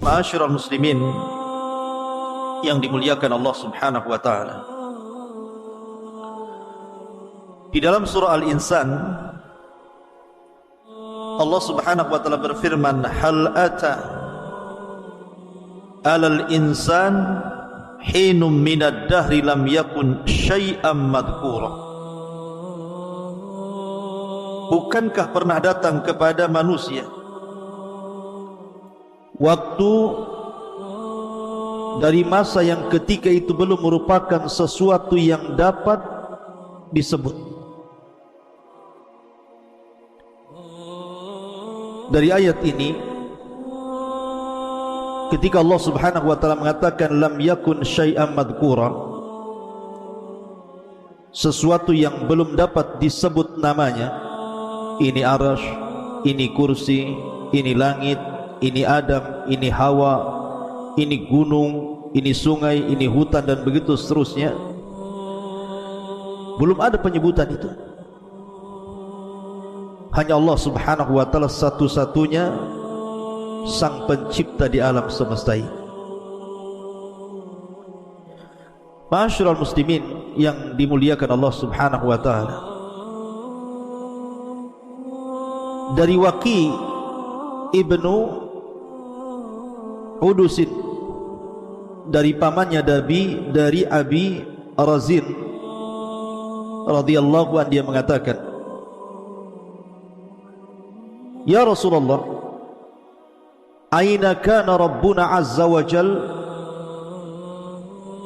Ma'asyiral muslimin yang dimuliakan Allah Subhanahu wa taala. Di dalam surah Al-Insan Allah Subhanahu wa taala berfirman, hal ata 'alal insan hinum minad dahri lam yakun syai'an madhkura. Bukankah pernah datang kepada manusia waktu dari masa yang ketika itu belum merupakan sesuatu yang dapat disebut. Dari ayat ini, ketika Allah Subhanahu wa taala mengatakan lam yakun syai'an madhkura, sesuatu yang belum dapat disebut namanya, ini arasy, ini kursi, ini langit, ini Adam, ini Hawa, ini gunung, ini sungai, ini hutan, dan begitu seterusnya. Belum ada penyebutan itu. Hanya Allah Subhanahu wa taala satu-satunya sang pencipta di alam semesta ini. Ma'asyiral muslimin yang dimuliakan Allah Subhanahu wa taala. Dari Waqi ibnu Udusin, dari pamannya dari Abi Razin radhiyallahu anhu, dia mengatakan, ya Rasulullah, aina kana Rabbuna azza wa jal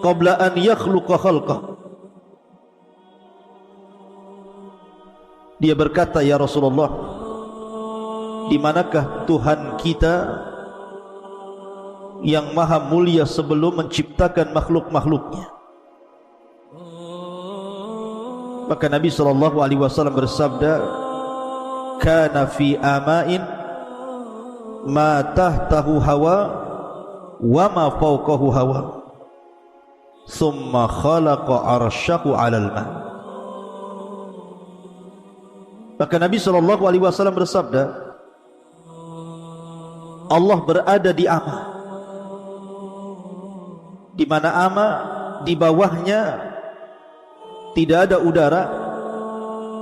qabla an yakhluqa khalqah. Dia berkata, ya Rasulullah, di manakah Tuhan kita yang maha mulia sebelum menciptakan makhluk-makhluknya? Maka Nabi SAW bersabda, kana fi ama'in ma tahtahu hawa wa ma fawqahu hawa thumma khalaqa arsyahu 'alal ma. Maka Nabi SAW bersabda, Allah berada di ama, di mana ama di bawahnya tidak ada udara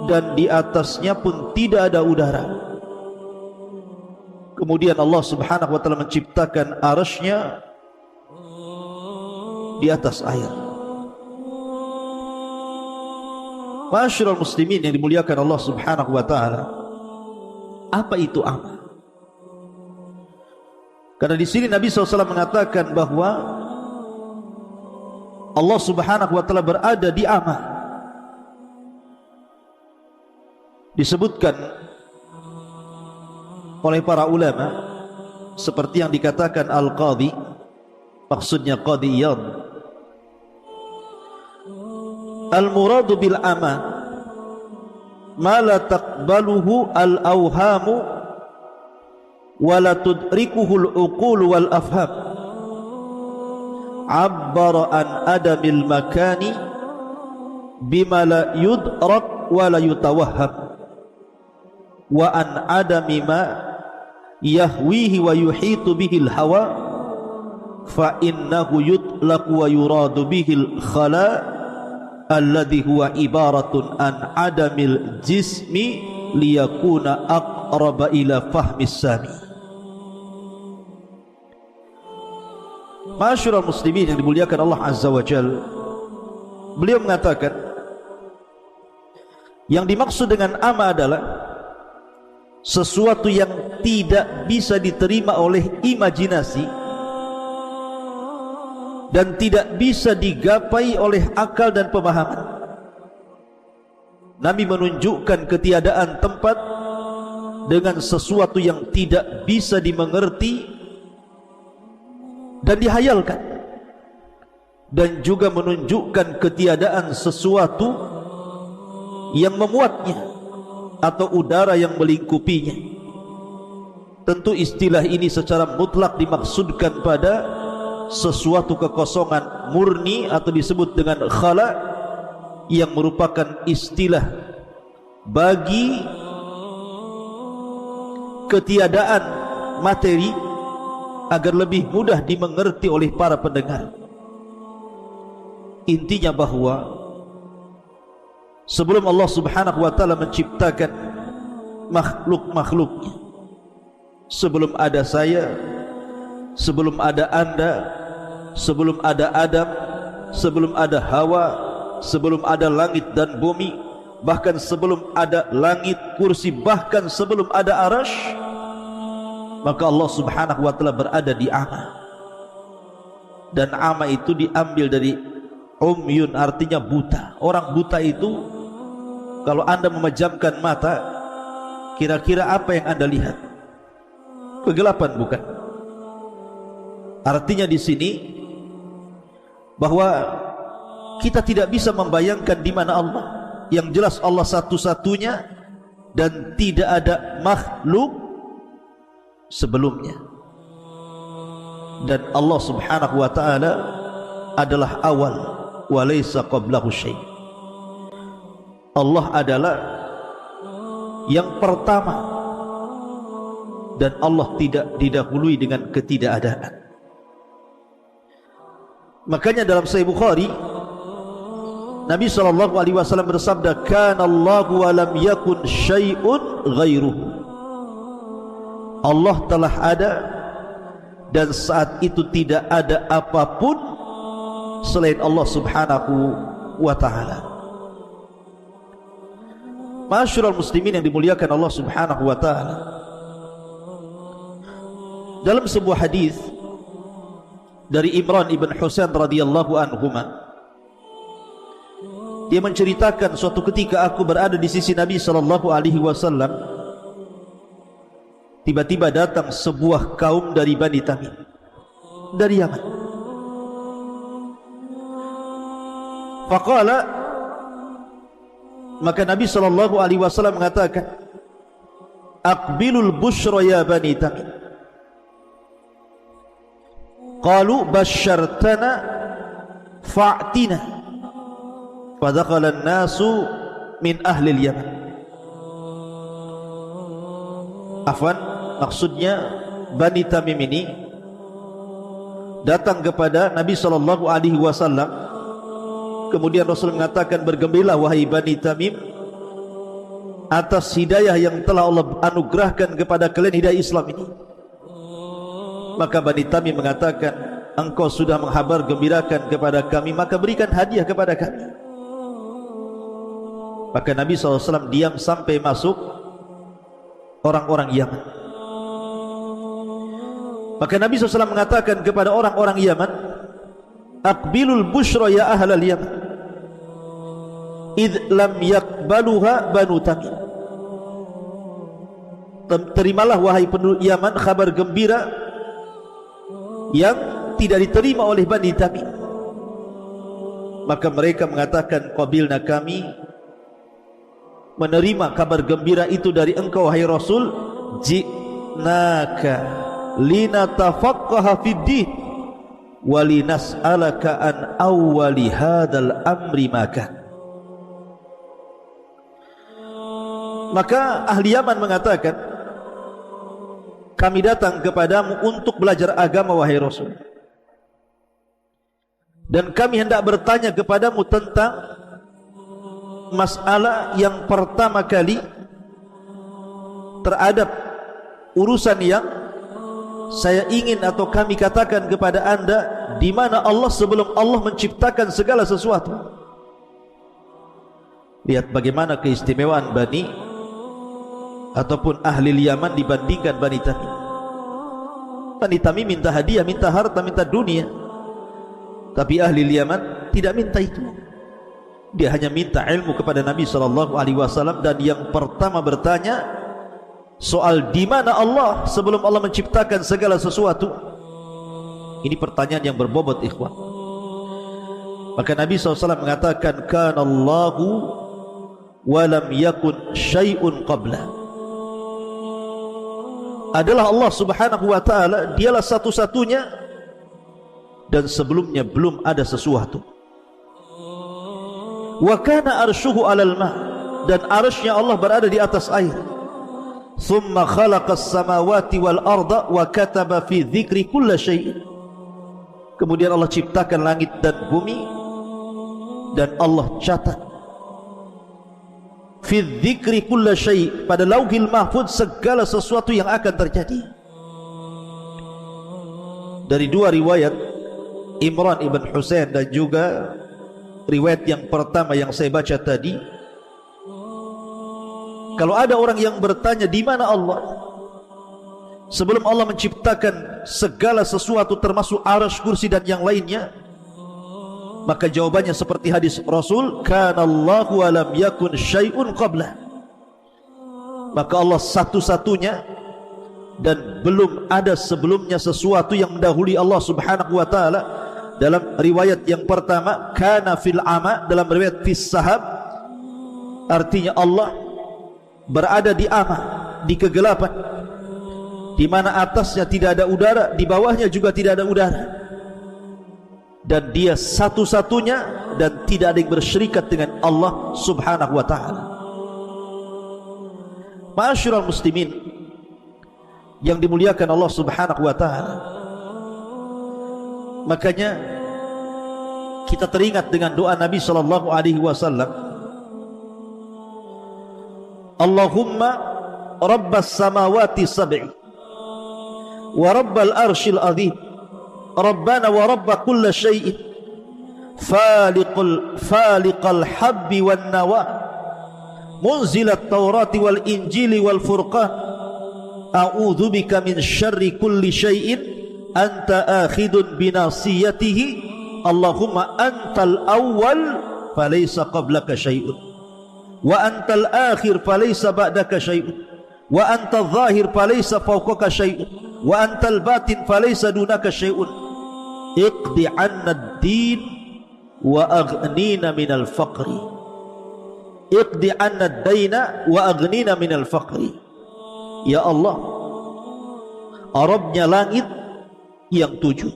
dan di atasnya pun tidak ada udara. Kemudian Allah Subhanahu wa taala menciptakan arasy-Nya di atas air. Ma'asyiral muslimin yang dimuliakan Allah Subhanahu wa taala, apa itu ama? Karena di sini Nabi SAW mengatakan bahwa Allah Subhanahu wa taala berada di ama. Disebutkan oleh para ulama seperti yang dikatakan Al-Qadhi, maksudnya Qadhi Iyad, al-muradu bil ama ma la taqbaluhu al-awhamu wa la tudrikuhu al-uqul wal afham, abbara an adamil makani bima la yudrak wa la yutawahham, wa an adami ma yahwihi wa yuhitu bihil hawa fa innahu yutlaqu wa yuradu bihil khala alladhi huwa ibaratun an adamil jismi liyakuna aqraba ila fahmis sami. Ma'asyiral muslimin yang dimuliakan Allah Azza wa Jalla, beliau mengatakan yang dimaksud dengan ama adalah sesuatu yang tidak bisa diterima oleh imajinasi dan tidak bisa digapai oleh akal dan pemahaman. Nabi menunjukkan ketiadaan tempat dengan sesuatu yang tidak bisa dimengerti dan dihayalkan, dan juga menunjukkan ketiadaan sesuatu yang memuatnya atau udara yang melingkupinya. Tentu istilah ini secara mutlak dimaksudkan pada sesuatu kekosongan murni atau disebut dengan khala, yang merupakan istilah bagi ketiadaan materi agar lebih mudah dimengerti oleh para pendengar. Intinya bahwa sebelum Allah Subhanahu wa taala menciptakan makhluk-makhluknya, sebelum ada saya, sebelum ada Anda, sebelum ada Adam, sebelum ada Hawa, sebelum ada langit dan bumi, bahkan sebelum ada langit, kursi, bahkan sebelum ada arasy, maka Allah Subhanahu wa taala berada di ama. Dan ama itu diambil dari umyun, artinya buta. Orang buta itu, kalau Anda memejamkan mata, kira-kira apa yang Anda lihat? Kegelapan, bukan? Artinya di sini bahwa kita tidak bisa membayangkan di mana Allah. Yang jelas Allah satu-satunya dan tidak ada makhluk sebelumnya. Dan Allah Subhanahu wa taala adalah awal wa laysa qablahu syai'. Allah adalah yang pertama dan Allah tidak didahului dengan ketidakadaan. Makanya dalam Sahih Bukhari Nabi SAW bersabda, kana Allahu wa lam yakun syai'un ghairuhu. Allah telah ada dan saat itu tidak ada apapun selain Allah Subhanahu wa ta'ala. Ma'asyiral muslimin yang dimuliakan Allah Subhanahu wa ta'ala, dalam sebuah hadis dari Imran ibn Husain radhiyallahu anhuma, dia menceritakan suatu ketika aku berada di sisi Nabi sallallahu alaihi wasallam, tiba-tiba datang sebuah kaum dari Bani Tamim, dari Yaman. Faqala, maka Nabi sallallahu alaihi wasallam mengatakan, aqbilul busyra ya Bani Tamim. Qalu basyartana fa'tina. Fadakhala an-nasu min ahli al-Yaman. Afwan, maksudnya Bani Tamim ini datang kepada Nabi sallallahu alaihi wasallam. Kemudian Rasul mengatakan, bergembiralah wahai Bani Tamim atas hidayah yang telah Allah anugerahkan kepada kalian, hidayah Islam ini. Maka Bani Tamim mengatakan, engkau sudah menghabar gembirakan kepada kami, maka berikan hadiah kepada kami. Maka Nabi SAW diam sampai masuk orang-orang Yaman. Maka Nabi SAW mengatakan kepada orang-orang Yaman, aqbilul busyra ya ahlal Yaman, idh lam yakbaluha Banu Tamim. Terimalah wahai penduduk Yaman kabar gembira yang tidak diterima oleh Bani Tamim. Maka mereka mengatakan, qabilna, kami menerima kabar gembira itu dari engkau wahai Rasul. Ji'naka linatafaqqaha fid-din wa linas'alaka an awwali hadzal amri maka. Maka ahli Yaman mengatakan, kami datang kepadamu untuk belajar agama wahai Rasul, dan kami hendak bertanya kepadamu tentang masalah yang pertama kali terhadap urusan yang saya ingin atau kami katakan kepada anda, di mana Allah sebelum Allah menciptakan segala sesuatu. Lihat bagaimana keistimewaan Bani ataupun ahli Yaman dibandingkan Bani Tamim. Bani Tamim minta hadiah, minta harta, minta dunia, tapi ahli Yaman tidak minta itu. Dia hanya minta ilmu kepada Nabi SAW, dan yang pertama bertanya soal di mana Allah sebelum Allah menciptakan segala sesuatu. Ini pertanyaan yang berbobot, ikhwan. Maka Nabi SAW mengatakan, kana Allahu wa lam yakun syai'un qabla. Adalah Allah Subhanahu wa ta'ala, dialah satu-satunya dan sebelumnya belum ada sesuatu. Wa kana arsyuhu 'alal ma', dan arsy-Nya Allah berada di atas air. Thumma khalaqas samawati wal arda wa kataba fi dzikri kulli syai'. Kemudian Allah ciptakan langit dan bumi dan Allah catat fi dzikri kulli syai', pada lauhil mahfuz segala sesuatu yang akan terjadi. Dari dua riwayat, Imran ibn Husain dan juga riwayat yang pertama yang saya baca tadi, kalau ada orang yang bertanya di mana Allah sebelum Allah menciptakan segala sesuatu termasuk arsy, kursi dan yang lainnya, maka jawabannya seperti hadis Rasul, kana Allahu wa lam yakun syai'un qabla. Maka Allah satu-satunya dan belum ada sebelumnya sesuatu yang mendahului Allah Subhanahu wa taala. Dalam riwayat yang pertama, kana fil ama, dalam riwayat fis sahab, artinya Allah berada di ama, di kegelapan, di mana atasnya tidak ada udara, di bawahnya juga tidak ada udara, dan dia satu-satunya dan tidak ada yang bersyirikat dengan Allah Subhanahu wa taala. Ma'asyiral muslimin yang dimuliakan Allah Subhanahu wa taala, makanya kita teringat dengan doa Nabi sallallahu alaihi wasallam, Allahumma rabbas samawati sab'i wa rabbal arsyil azim, rabbana wa rabba kulli syai'in, faliqal habbi wan nawa, munzilat taurati wal injili wal furqan, a'udzu bika min syarri kulli syai'in anta akhidun binasiyatihi, Allahumma antal awwal falaysa qablaka syai'un, wa antal akhir falaysa ba'daka syai'un, wa antal zahir falaysa fawqaka syai'un, wa antal batin falaysa dunaka syai'un, iqdi 'anna ad-din wa aghnina minal faqri, iqdi 'anna ad-daina wa aghnina minal faqri. Ya Allah, Rabbnya langit yang tujuh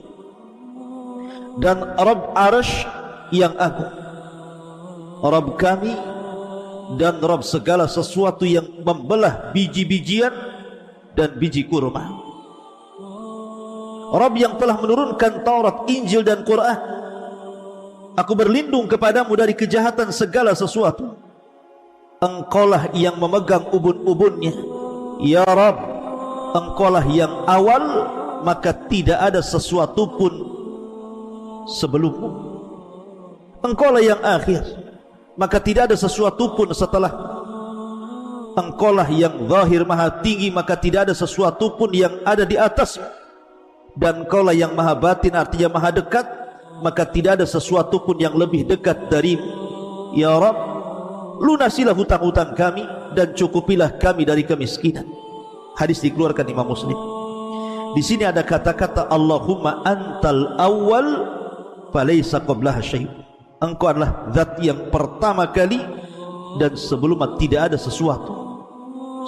dan Rabb arsy yang agung, Rabb kami dan Rabb segala sesuatu yang membelah biji-bijian dan biji kurma, Rabb yang telah menurunkan Taurat, Injil dan Quran. Aku berlindung kepadamu dari kejahatan segala sesuatu. Engkaulah yang memegang ubun-ubunnya. Ya Rabb, Engkaulah yang awal, maka tidak ada sesuatu pun sebelummu. Engkaulah yang akhir, maka tidak ada sesuatu pun setelah. Engkaulah yang zahir maha tinggi, maka tidak ada sesuatu pun yang ada di atas. Dan Engkaulah yang maha batin, artinya maha dekat, maka tidak ada sesuatu pun yang lebih dekat darimu. Ya Rabb, lunasilah hutang-hutang kami dan cukupilah kami dari kemiskinan. Hadis dikeluarkan Imam Muslim. Di sini ada kata-kata Allahumma antal awwal falaysa qablaha syai'. Engkau adalah zat yang pertama kali dan sebelumnya tidak ada sesuatu.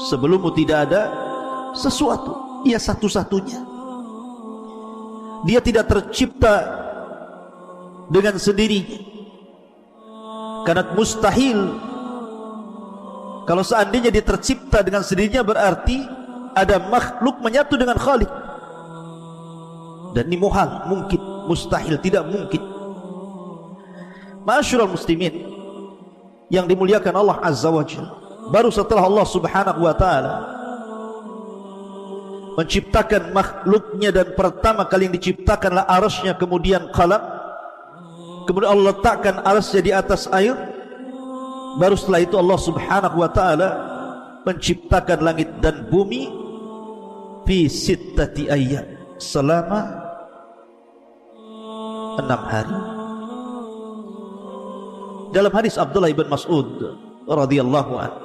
Sebelummu tidak ada sesuatu. Ia satu-satunya. Dia tidak tercipta dengan sendirinya. Karena mustahil. Kalau seandainya dia tercipta dengan sendirinya, berarti ada makhluk menyatu dengan Khalik. Dan ini muhal, mungkin, mustahil, tidak mungkin. Ma'asyiral muslimin yang dimuliakan Allah Azza wa Jalla, baru setelah Allah Subhanahu wa taala menciptakan makhluknya, dan pertama kali yang diciptakanlah arsy-Nya, kemudian qalam, kemudian Allah letakkan arsy-Nya di atas air, baru setelah itu Allah Subhanahu wa taala menciptakan langit dan bumi fi sittati ayyam, selama 6 hari. Dalam hadis Abdullah bin Mas'ud radhiyallahu anhu,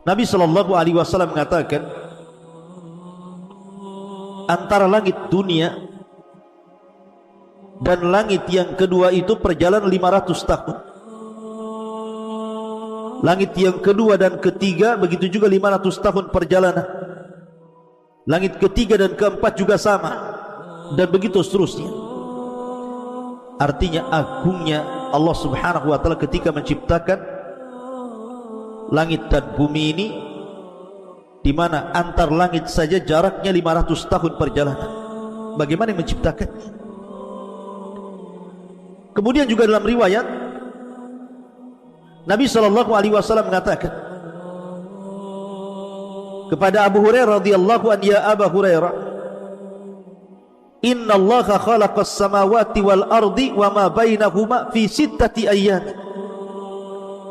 Nabi sallallahu alaihi wasallam mengatakan, antara langit dunia dan langit yang kedua itu perjalanan 500 tahun. Langit yang kedua dan ketiga begitu juga 500 tahun perjalanan. Langit ketiga dan keempat juga sama, dan begitu seterusnya. Artinya agungnya Allah Subhanahu wa taala ketika menciptakan langit dan bumi ini, di mana antar langit saja jaraknya 500 tahun perjalanan. Bagaimana menciptakannya? Kemudian juga dalam riwayat Nabi SAW mengatakan kepada Abu Hurairah radhiyallahu anhu, ya Abu Hurairah, Inna Allaha khalaqas samawati wal ardi wa ma bainahuma fi sittati ayyam.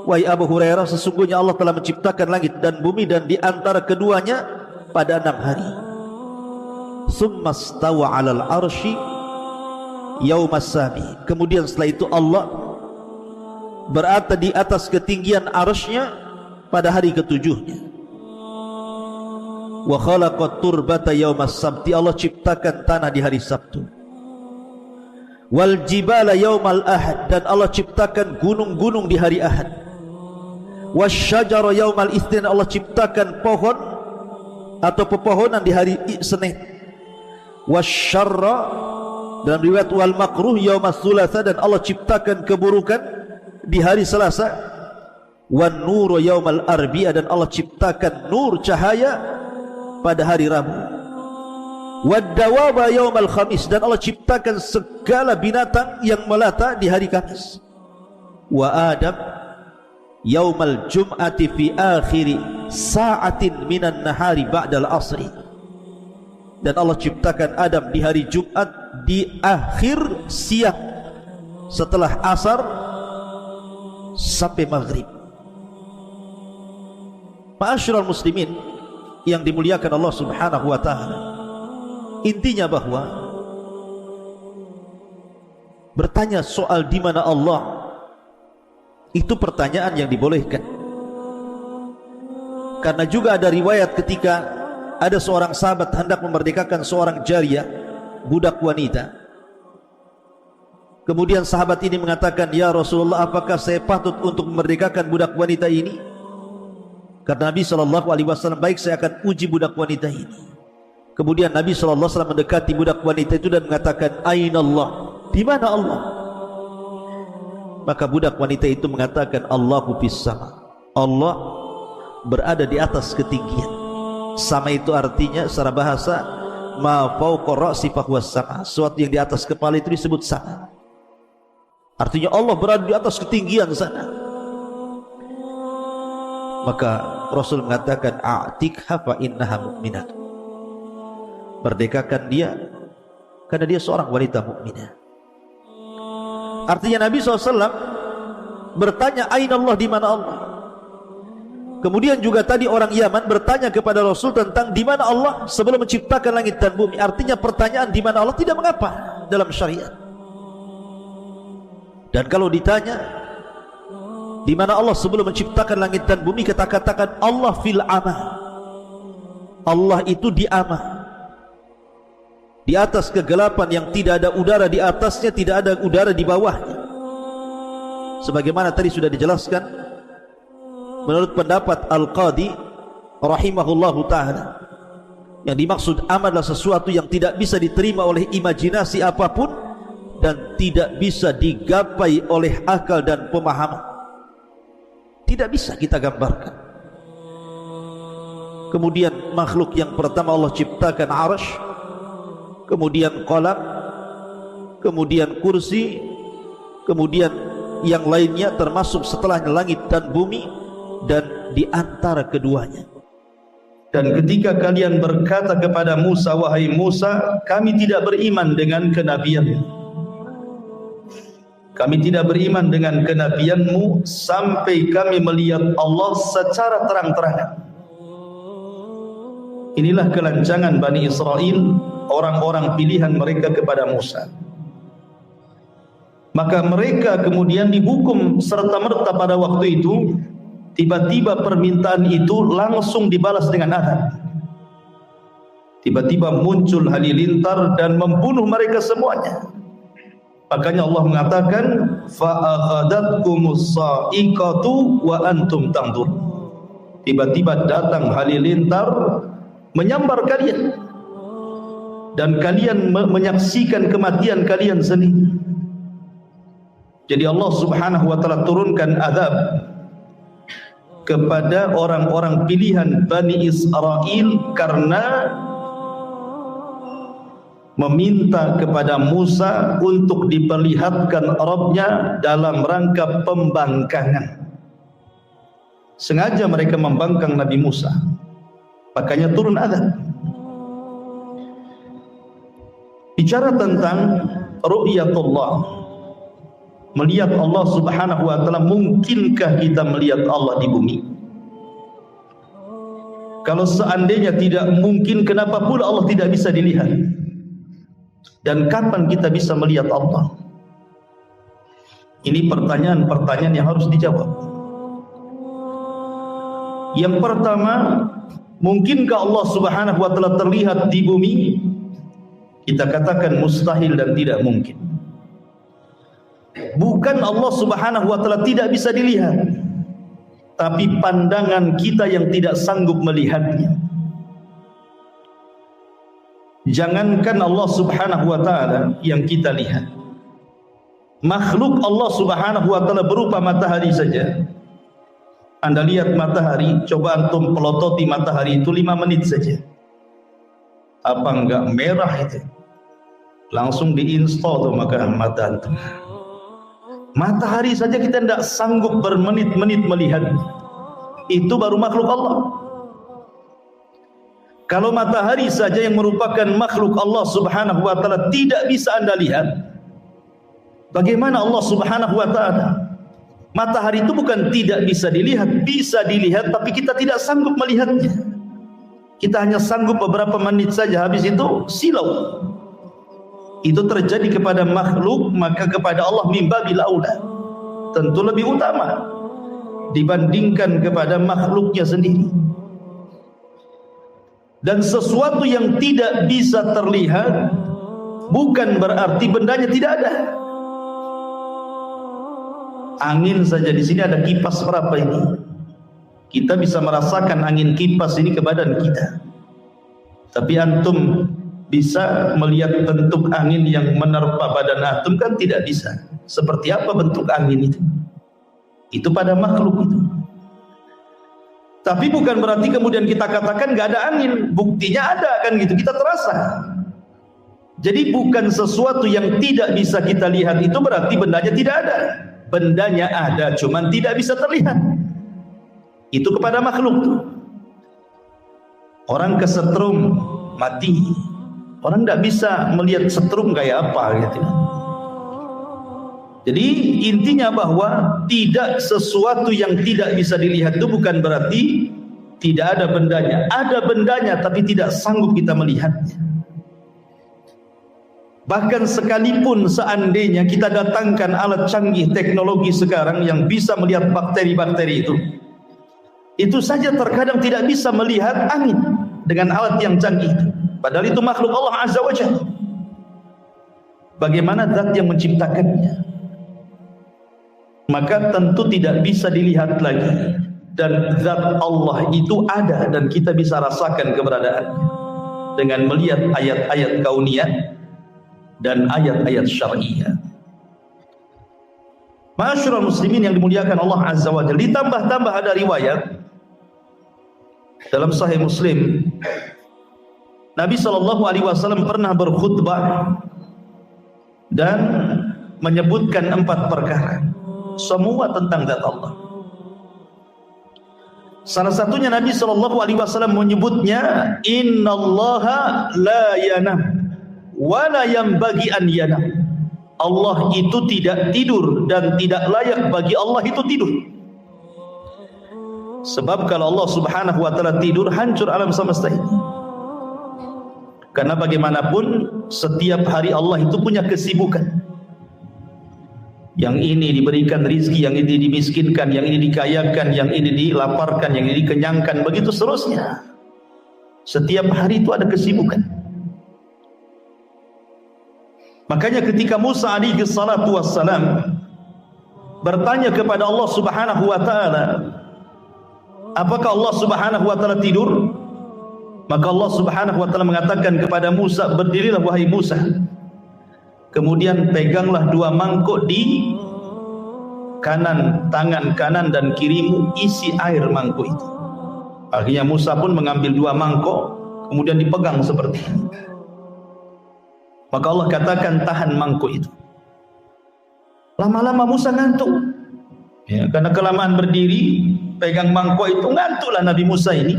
Wahai Abu Hurairah, sesungguhnya Allah telah menciptakan langit dan bumi dan di antara keduanya pada 6 hari. Tsumma stawa 'alal arsy yaumas sabi. Kemudian setelah itu Allah berada di atas ketinggian arsy-Nya pada hari ketujuhnya. Wa khalaqat turbata yaumas sabti. Allah ciptakan tanah di hari Sabtu. Wal jibala yaumal ahad. Dan Allah ciptakan gunung-gunung di hari Ahad. Wasyajara yaumal itsnin. Allah ciptakan pohon atau pepohonan di hari Senin. Wasyarra, dalam riwayat wal makruh yaumas tsulatsa. Dan Allah ciptakan keburukan di hari Selasa. Wan nuru yaumal arbi'a. Dan Allah ciptakan nur, cahaya, pada hari Rabu. Wad-dawaba yaumal khamis. Dan Allah ciptakan segala binatang yang melata di hari Kamis. Wa Adam yaumal jum'ati fi akhiri sa'atin minan nahari ba'dal asri. Dan Allah ciptakan Adam di hari Jumat di akhir siang setelah asar sampai maghrib. Ma'asyiral muslimin yang dimuliakan Allah Subhanahu wa taala, intinya bahwa bertanya soal di mana Allah itu pertanyaan yang dibolehkan. Karena juga ada riwayat ketika ada seorang sahabat hendak memerdekakan seorang jariyah, budak wanita. Kemudian sahabat ini mengatakan, "Ya Rasulullah, apakah saya patut untuk memerdekakan budak wanita ini?" Kata Nabi SAW, "Baik, saya akan uji budak wanita ini." Kemudian Nabi SAW mendekati budak wanita itu dan mengatakan, "Aina Allah?" Di mana Allah? Maka budak wanita itu mengatakan, "Allahu fis sama." Allah berada di atas ketinggian. Sama itu artinya secara bahasa ma fawqa ra'si fahuwas sama. Sesuatu yang di atas kepala itu disebut sama. Artinya Allah berada di atas ketinggian sana. Maka Rasul mengatakan, "A'tikha fa innaha mu'minah." Merdekakan dia karena dia seorang wanita mukminah. Artinya Nabi SAW bertanya, "Aina Allah?" Di mana Allah? Kemudian juga tadi orang Yaman bertanya kepada Rasul tentang di mana Allah sebelum menciptakan langit dan bumi. Artinya pertanyaan di mana Allah tidak mengapa dalam syariat. Dan kalau ditanya di mana Allah sebelum menciptakan langit dan bumi, kita katakan Allah fil ama. Allah itu di ama, di atas kegelapan yang tidak ada udara di atasnya, tidak ada udara di bawahnya. Sebagaimana tadi sudah dijelaskan menurut pendapat Al-Qadi rahimahullahu ta'ala, yang dimaksud ama adalah sesuatu yang tidak bisa diterima oleh imajinasi apapun dan tidak bisa digapai oleh akal dan pemahaman. Tidak bisa kita gambarkan. Kemudian makhluk yang pertama Allah ciptakan arsy, kemudian qalam, kemudian kursi, kemudian yang lainnya termasuk setelahnya langit dan bumi, dan di antara keduanya. Dan ketika kalian berkata kepada Musa, "Wahai Musa, kami tidak beriman dengan kenabianmu. Kami tidak beriman dengan kenabianmu sampai kami melihat Allah secara terang-terangan." Inilah kelancangan Bani Israel, orang-orang pilihan mereka kepada Musa. Maka mereka kemudian dihukum serta-merta pada waktu itu. Tiba-tiba permintaan itu langsung dibalas dengan azab. Tiba-tiba muncul halilintar dan membunuh mereka semuanya. Makanya Allah mengatakan, "Fa'akhadatkumus sa'iqatu wa antum tanzur." Tiba-tiba datang halilintar menyambar kalian dan kalian menyaksikan kematian kalian sendiri. Jadi Allah Subhanahu wa taala turunkan azab kepada orang-orang pilihan Bani Israel karena meminta kepada Musa untuk diperlihatkan Rabb-Nya dalam rangka pembangkangan. Sengaja mereka membangkang Nabi Musa, makanya turun azab. Bicara tentang ru'yatullah, melihat Allah Subhanahu wa ta'ala, mungkinkah kita melihat Allah di bumi? Kalau seandainya tidak mungkin, kenapa pula Allah tidak bisa dilihat? Dan kapan kita bisa melihat Allah? Ini pertanyaan-pertanyaan yang harus dijawab. Yang pertama, mungkinkah Allah Subhanahu wa ta'ala terlihat di bumi? Kita katakan mustahil dan tidak mungkin. Bukan Allah Subhanahu wa ta'ala tidak bisa dilihat, tapi pandangan kita yang tidak sanggup melihatnya. Jangankan Allah Subhanahu wa ta'ala yang kita lihat, makhluk Allah Subhanahu wa ta'ala berupa matahari saja. Anda lihat matahari, coba antum pelototi matahari itu 5 menit saja. Apa enggak merah itu? Langsung diinstal tuh mata antum. Matahari saja kita tidak sanggup bermenit-menit melihat. Itu baru makhluk Allah. Kalau matahari saja yang merupakan makhluk Allah Subhanahu wa ta'ala tidak bisa Anda lihat, bagaimana Allah Subhanahu wa ta'ala? Matahari itu bukan tidak bisa dilihat, tapi kita tidak sanggup melihatnya. Kita hanya sanggup beberapa menit saja, habis itu silau. Itu terjadi kepada makhluk, maka kepada Allah mimbabil aula, tentu lebih utama dibandingkan kepada makhluknya sendiri. Dan sesuatu yang tidak bisa terlihat bukan berarti bendanya tidak ada. Angin saja, di sini ada kipas berapa ini? Kita bisa merasakan angin kipas ini ke badan kita. Tapi antum bisa melihat bentuk angin yang menerpa badan antum kan tidak bisa. Seperti apa bentuk angin itu? Itu pada makhluk itu. Tapi bukan berarti kemudian kita katakan gak ada angin. Buktinya ada kan gitu, kita terasa. Jadi bukan sesuatu yang tidak bisa kita lihat itu berarti bendanya tidak ada. Bendanya ada, cuman tidak bisa terlihat. Itu kepada makhluk. Orang kesetrum mati, orang tidak bisa melihat setrum kayak apa gitu. Jadi intinya bahwa tidak sesuatu yang tidak bisa dilihat itu bukan berarti tidak ada bendanya. Ada bendanya tapi tidak sanggup kita melihatnya. Bahkan sekalipun seandainya kita datangkan alat canggih teknologi sekarang yang bisa melihat bakteri-bakteri itu saja terkadang tidak bisa melihat angin dengan alat yang canggih itu. Padahal itu makhluk Allah Azza wa Jalla. Bagaimana zat yang menciptakannya? Maka tentu tidak bisa dilihat lagi. Dan zat Allah itu ada dan kita bisa rasakan keberadaannya dengan melihat ayat-ayat kauniyah dan ayat-ayat syar'iyah. Ma'asyiral muslimin yang dimuliakan Allah Azza wa Jalla, ditambah-tambah ada riwayat dalam Sahih Muslim, Nabi SAW pernah berkhutbah dan menyebutkan 4 perkara, semua tentang zat Allah. Salah satunya Nabi SAW menyebutnya, Innallaha la yanam wala yanbaghi an yanam. Allah itu tidak tidur dan tidak layak bagi Allah itu tidur. Sebab kalau Allah Subhanahu wa ta'ala tidur, hancur alam semesta ini. Karena bagaimanapun setiap hari Allah itu punya kesibukan. Yang ini diberikan rizki, yang ini dimiskinkan, yang ini dikayakan, yang ini dilaparkan, yang ini dikenyangkan, begitu seterusnya. Setiap hari itu ada kesibukan. Makanya ketika Musa alaihi salatu wassalam bertanya kepada Allah Subhanahu wa ta'ala, apakah Allah Subhanahu wa ta'ala tidur? Maka Allah Subhanahu wa ta'ala mengatakan kepada Musa, berdirilah wahai Musa, kemudian peganglah 2 mangkuk di tangan kanan dan kirimu, isi air mangkuk itu. Akhirnya Musa pun mengambil 2 mangkok, kemudian dipegang seperti ini. Maka Allah katakan, tahan mangkuk itu. Lama-lama Musa ngantuk, ya, karena kelamaan berdiri pegang mangkuk itu, ngantuklah Nabi Musa ini.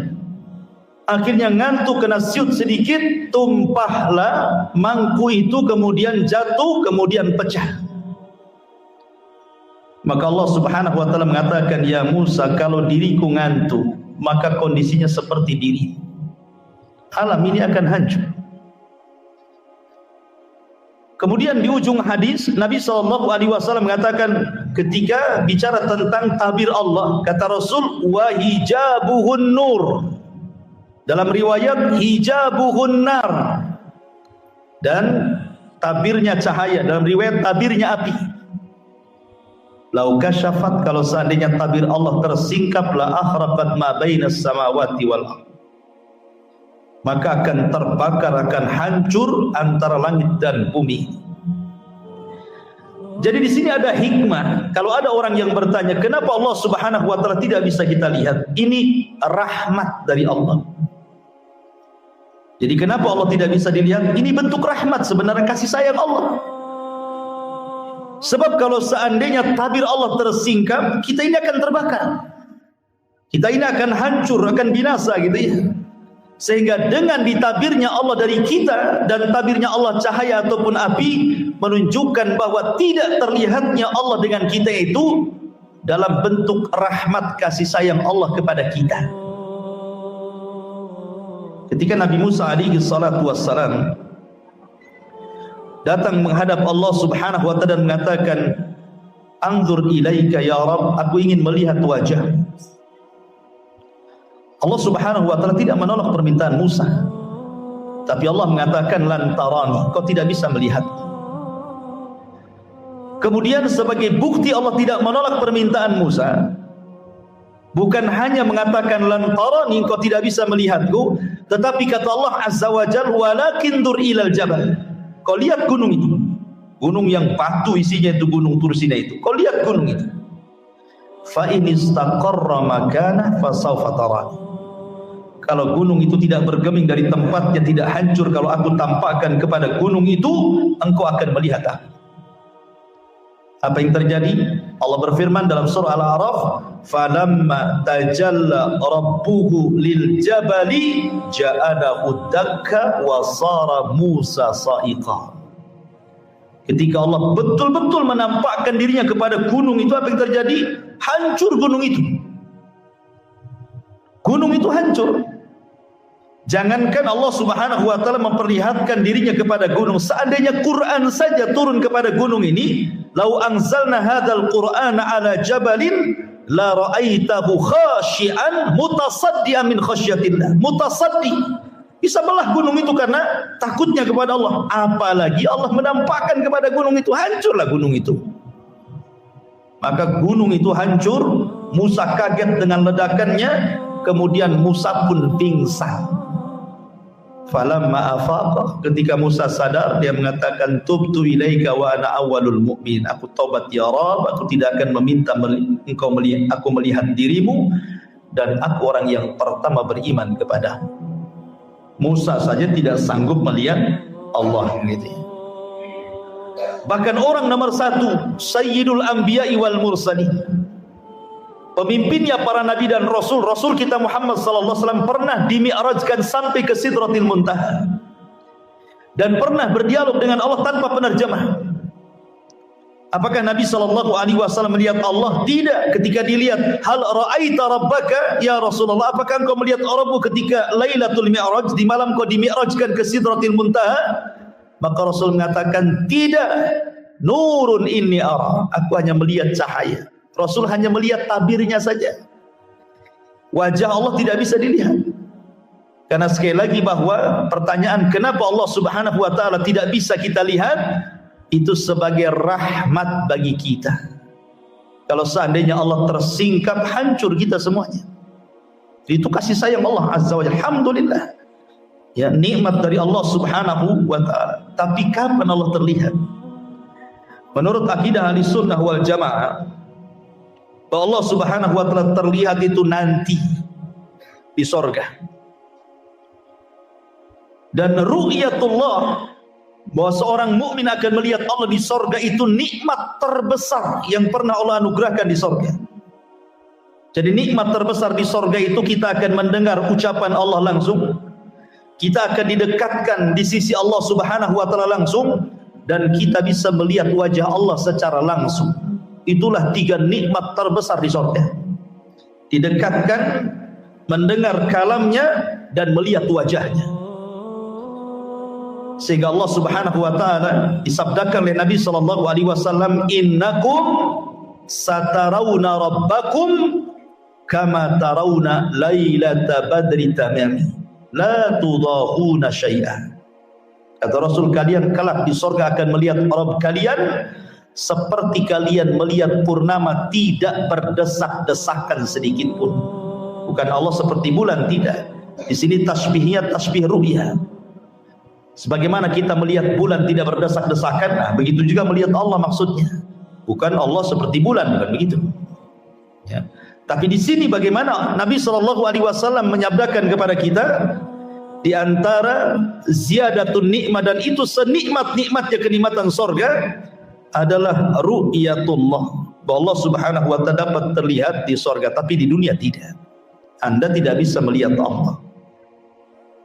Akhirnya ngantuk, kena siut sedikit, tumpahlah mangkuk itu, kemudian jatuh, kemudian pecah. Maka Allah Subhanahu wa taala mengatakan, ya Musa, kalau diriku ngantuk, maka kondisinya seperti diri. Alam ini akan hancur. Kemudian di ujung hadis Nabi SAW mengatakan, ketika bicara tentang tabir Allah, kata Rasul, wa hijabuhun nur. Dalam riwayat hijabuhun nar. Dan tabirnya cahaya, dalam riwayat tabirnya api. Lau kasyafat, kalau seandainya tabir Allah tersingkap, la akhraqat ma bainas samawati wal ardh, maka akan terbakar, akan hancur antara langit dan bumi. Jadi di sini ada hikmah. Kalau ada orang yang bertanya, kenapa Allah Subhanahu wa taala tidak bisa kita lihat? Ini rahmat dari Allah. Jadi kenapa Allah tidak bisa dilihat? Ini bentuk rahmat, sebenarnya kasih sayang Allah. Sebab kalau seandainya tabir Allah tersingkap, kita ini akan terbakar. Kita ini akan hancur, akan binasa gitu ya. Sehingga dengan ditabirnya Allah dari kita dan tabirnya Allah cahaya ataupun api, menunjukkan bahwa tidak terlihatnya Allah dengan kita itu dalam bentuk rahmat kasih sayang Allah kepada kita. Ketika Nabi Musa alaihi salatu wassalam datang menghadap Allah Subhanahu wa taala dan mengatakan, anzur ilaika ya Rabb, aku ingin melihat wajah. Allah Subhanahu wa taala tidak menolak permintaan Musa, tapi Allah mengatakan, lan tarani, kau tidak bisa melihat. Kemudian sebagai bukti Allah tidak menolak permintaan Musa, bukan hanya mengatakan lan tarani, kau tidak bisa melihatku, tetapi kata Allah Azza wa Jalla, walakin dur ilal jabal, kau lihat gunung itu, gunung yang batu isinya itu, gunung Tursina itu, kau lihat gunung itu. Fa in istaqarra makana fa sawfa tarani, kalau gunung itu tidak bergeming dari tempatnya, tidak hancur, kalau aku tampakkan kepada gunung itu, engkau akan melihat aku. Apa yang terjadi? Allah berfirman dalam surah Al-A'raf, falamma tajalla rabbuhu lil jabali ja'alahu dakka wa sara Musa sa'iqa. Ketika Allah betul-betul menampakkan dirinya kepada gunung itu, apa yang terjadi? Hancur gunung itu. Gunung itu hancur. Jangankan Allah Subhanahu wa taala memperlihatkan dirinya kepada gunung, seandainya Quran saja turun kepada gunung ini, lau anzalna hadzal qur'ana ala jabalin la ra'aitahu khashi'an mutasaddian min khasyatillah. Mutasaddi, bisa belah gunung itu karena takutnya kepada Allah. Apalagi Allah menampakkan kepada gunung itu, hancurlah gunung itu. Maka gunung itu hancur, Musa kaget dengan ledakannya, kemudian Musa pun pingsan. Falamma afaqa, ketika Musa sadar, dia mengatakan, tubtu ilaika wa ana awwalul mu'min, aku taubat ya Rabb, aku tidak akan meminta engkau melihat, aku melihat dirimu, dan aku orang yang pertama beriman kepada. Musa saja tidak sanggup melihat Allah gitu. Bahkan orang nomor 1, Sayyidul Anbiya'i wal Mursalin, pemimpinnya para nabi dan rasul, Rasul kita Muhammad sallallahu alaihi wasallam, pernah dimi'rajkan sampai ke Sidratil Muntaha dan pernah berdialog dengan Allah tanpa penerjemah. Apakah Nabi sallallahu alaihi wasallam melihat Allah? Tidak. Ketika dilihat, hal ra'aita rabbaka ya Rasulullah, apakah engkau melihat Rabbmu ketika Lailatul Mi'raj, di malam kau dimi'rajkan ke Sidratil Muntaha? Maka Rasul mengatakan, tidak. Nurun inni ara, aku hanya melihat cahaya. Rasul hanya melihat tabirnya saja. Wajah Allah tidak bisa dilihat. Karena sekali lagi bahwa pertanyaan kenapa Allah Subhanahu wa taala tidak bisa kita lihat, itu sebagai rahmat bagi kita. Kalau seandainya Allah tersingkap, hancur kita semuanya. Itu kasih sayang Allah Azza wa Jalla. Alhamdulillah. Ya, nikmat dari Allah Subhanahu wa taala. Tapi kapan Allah terlihat? Menurut akidah Ahlussunnah wal Jamaah, bahwa Allah Subhanahu wa taala terlihat itu nanti di sorga. Dan ru'yatullah, bahwa seorang mukmin akan melihat Allah di sorga, itu nikmat terbesar yang pernah Allah anugerahkan di sorga. Jadi nikmat terbesar di sorga itu kita akan mendengar ucapan Allah langsung, kita akan didekatkan di sisi Allah Subhanahu wa taala langsung, dan kita bisa melihat wajah Allah secara langsung. Itulah 3 nikmat terbesar di sorga. Didekatkan, mendengar kalamnya, dan melihat wajahnya. Sehingga Allah Subhanahu wa taala disabdakan oleh Nabi sallallahu alaihi wasallam, innakum satarawna rabbakum kama tarawna lailata badri tamami la tudahuna syai'an. Kata Rasul, kalian kelak di surga akan melihat Rabb kalian seperti kalian melihat purnama, tidak berdesak-desakan sedikit pun. Bukan Allah seperti bulan, tidak. Di sini tasbihnya tasbih ru'ya. Sebagaimana kita melihat bulan tidak berdesak-desakan, nah begitu juga melihat Allah maksudnya. Bukan Allah seperti bulan, bukan begitu. Ya. Tapi di sini bagaimana Nabi SAW menyabdakan kepada kita, di antara ziyadatun nikmat, dan itu senikmat-nikmatnya kenikmatan surga adalah ru'yatullah, bahwa Allah Subhanahu wa taala dapat terlihat di surga, tapi di dunia tidak. Anda tidak bisa melihat Allah.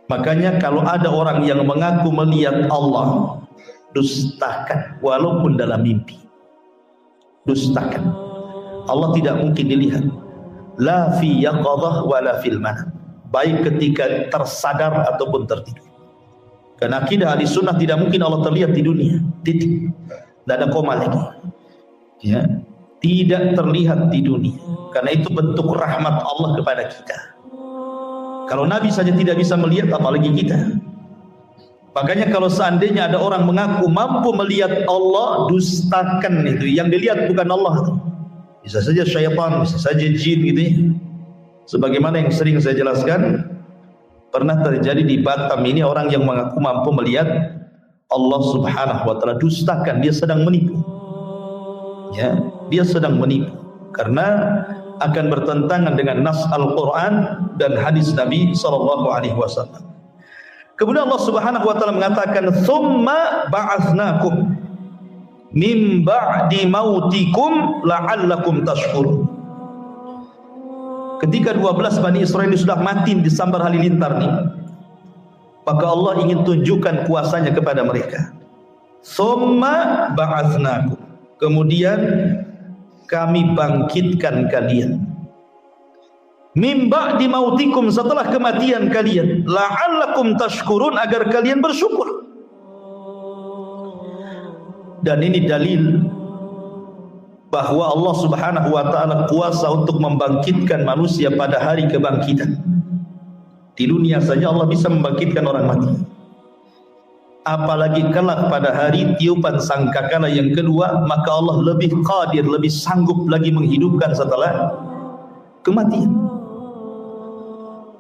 Makanya kalau ada orang yang mengaku melihat Allah, dustakan walaupun dalam mimpi. Dustakan. Allah tidak mungkin dilihat. La fi yaqadhah wa la fil manam. Baik ketika tersadar ataupun tertidur. Karena akidah ahli sunnah tidak mungkin Allah terlihat di dunia. Titik. Tidak ada koma lagi. Ya. Tidak terlihat di dunia. Karena itu bentuk rahmat Allah kepada kita. Kalau Nabi saja tidak bisa melihat, apalagi kita. Makanya kalau seandainya ada orang mengaku mampu melihat Allah, dustakan itu. Yang dilihat bukan Allah. Bisa saja syaitan, bisa saja jin gitu ya. Sebagaimana yang sering saya jelaskan, pernah terjadi di Batam ini orang yang mengaku mampu melihat Allah Subhanahu wa taala, dustakan, dia sedang menipu. Ya, dia sedang menipu karena akan bertentangan dengan nas Al-Quran dan hadis Nabi SAW. Kemudian Allah Subhanahu wa taala mengatakan, "Tsumma ba'atsnakum min ba'di mautikum la'allakum tashkurun." Ketika 12 Bani Israil sudah mati di sambar halilintar nih, maka Allah ingin tunjukkan kuasanya kepada mereka. "Tsumma ba'atsnakum." Kemudian kami bangkitkan kalian. Mimba di mautikum, setelah kematian kalian, la'allakum tashkurun, agar kalian bersyukur. Dan ini dalil bahwa Allah Subhanahu wa taala kuasa untuk membangkitkan manusia pada hari kebangkitan. Di dunia saja Allah bisa membangkitkan orang mati. Apalagi kelak pada hari tiupan sangkakala yang kedua, maka Allah lebih qadir, lebih sanggup lagi menghidupkan setelah kematian.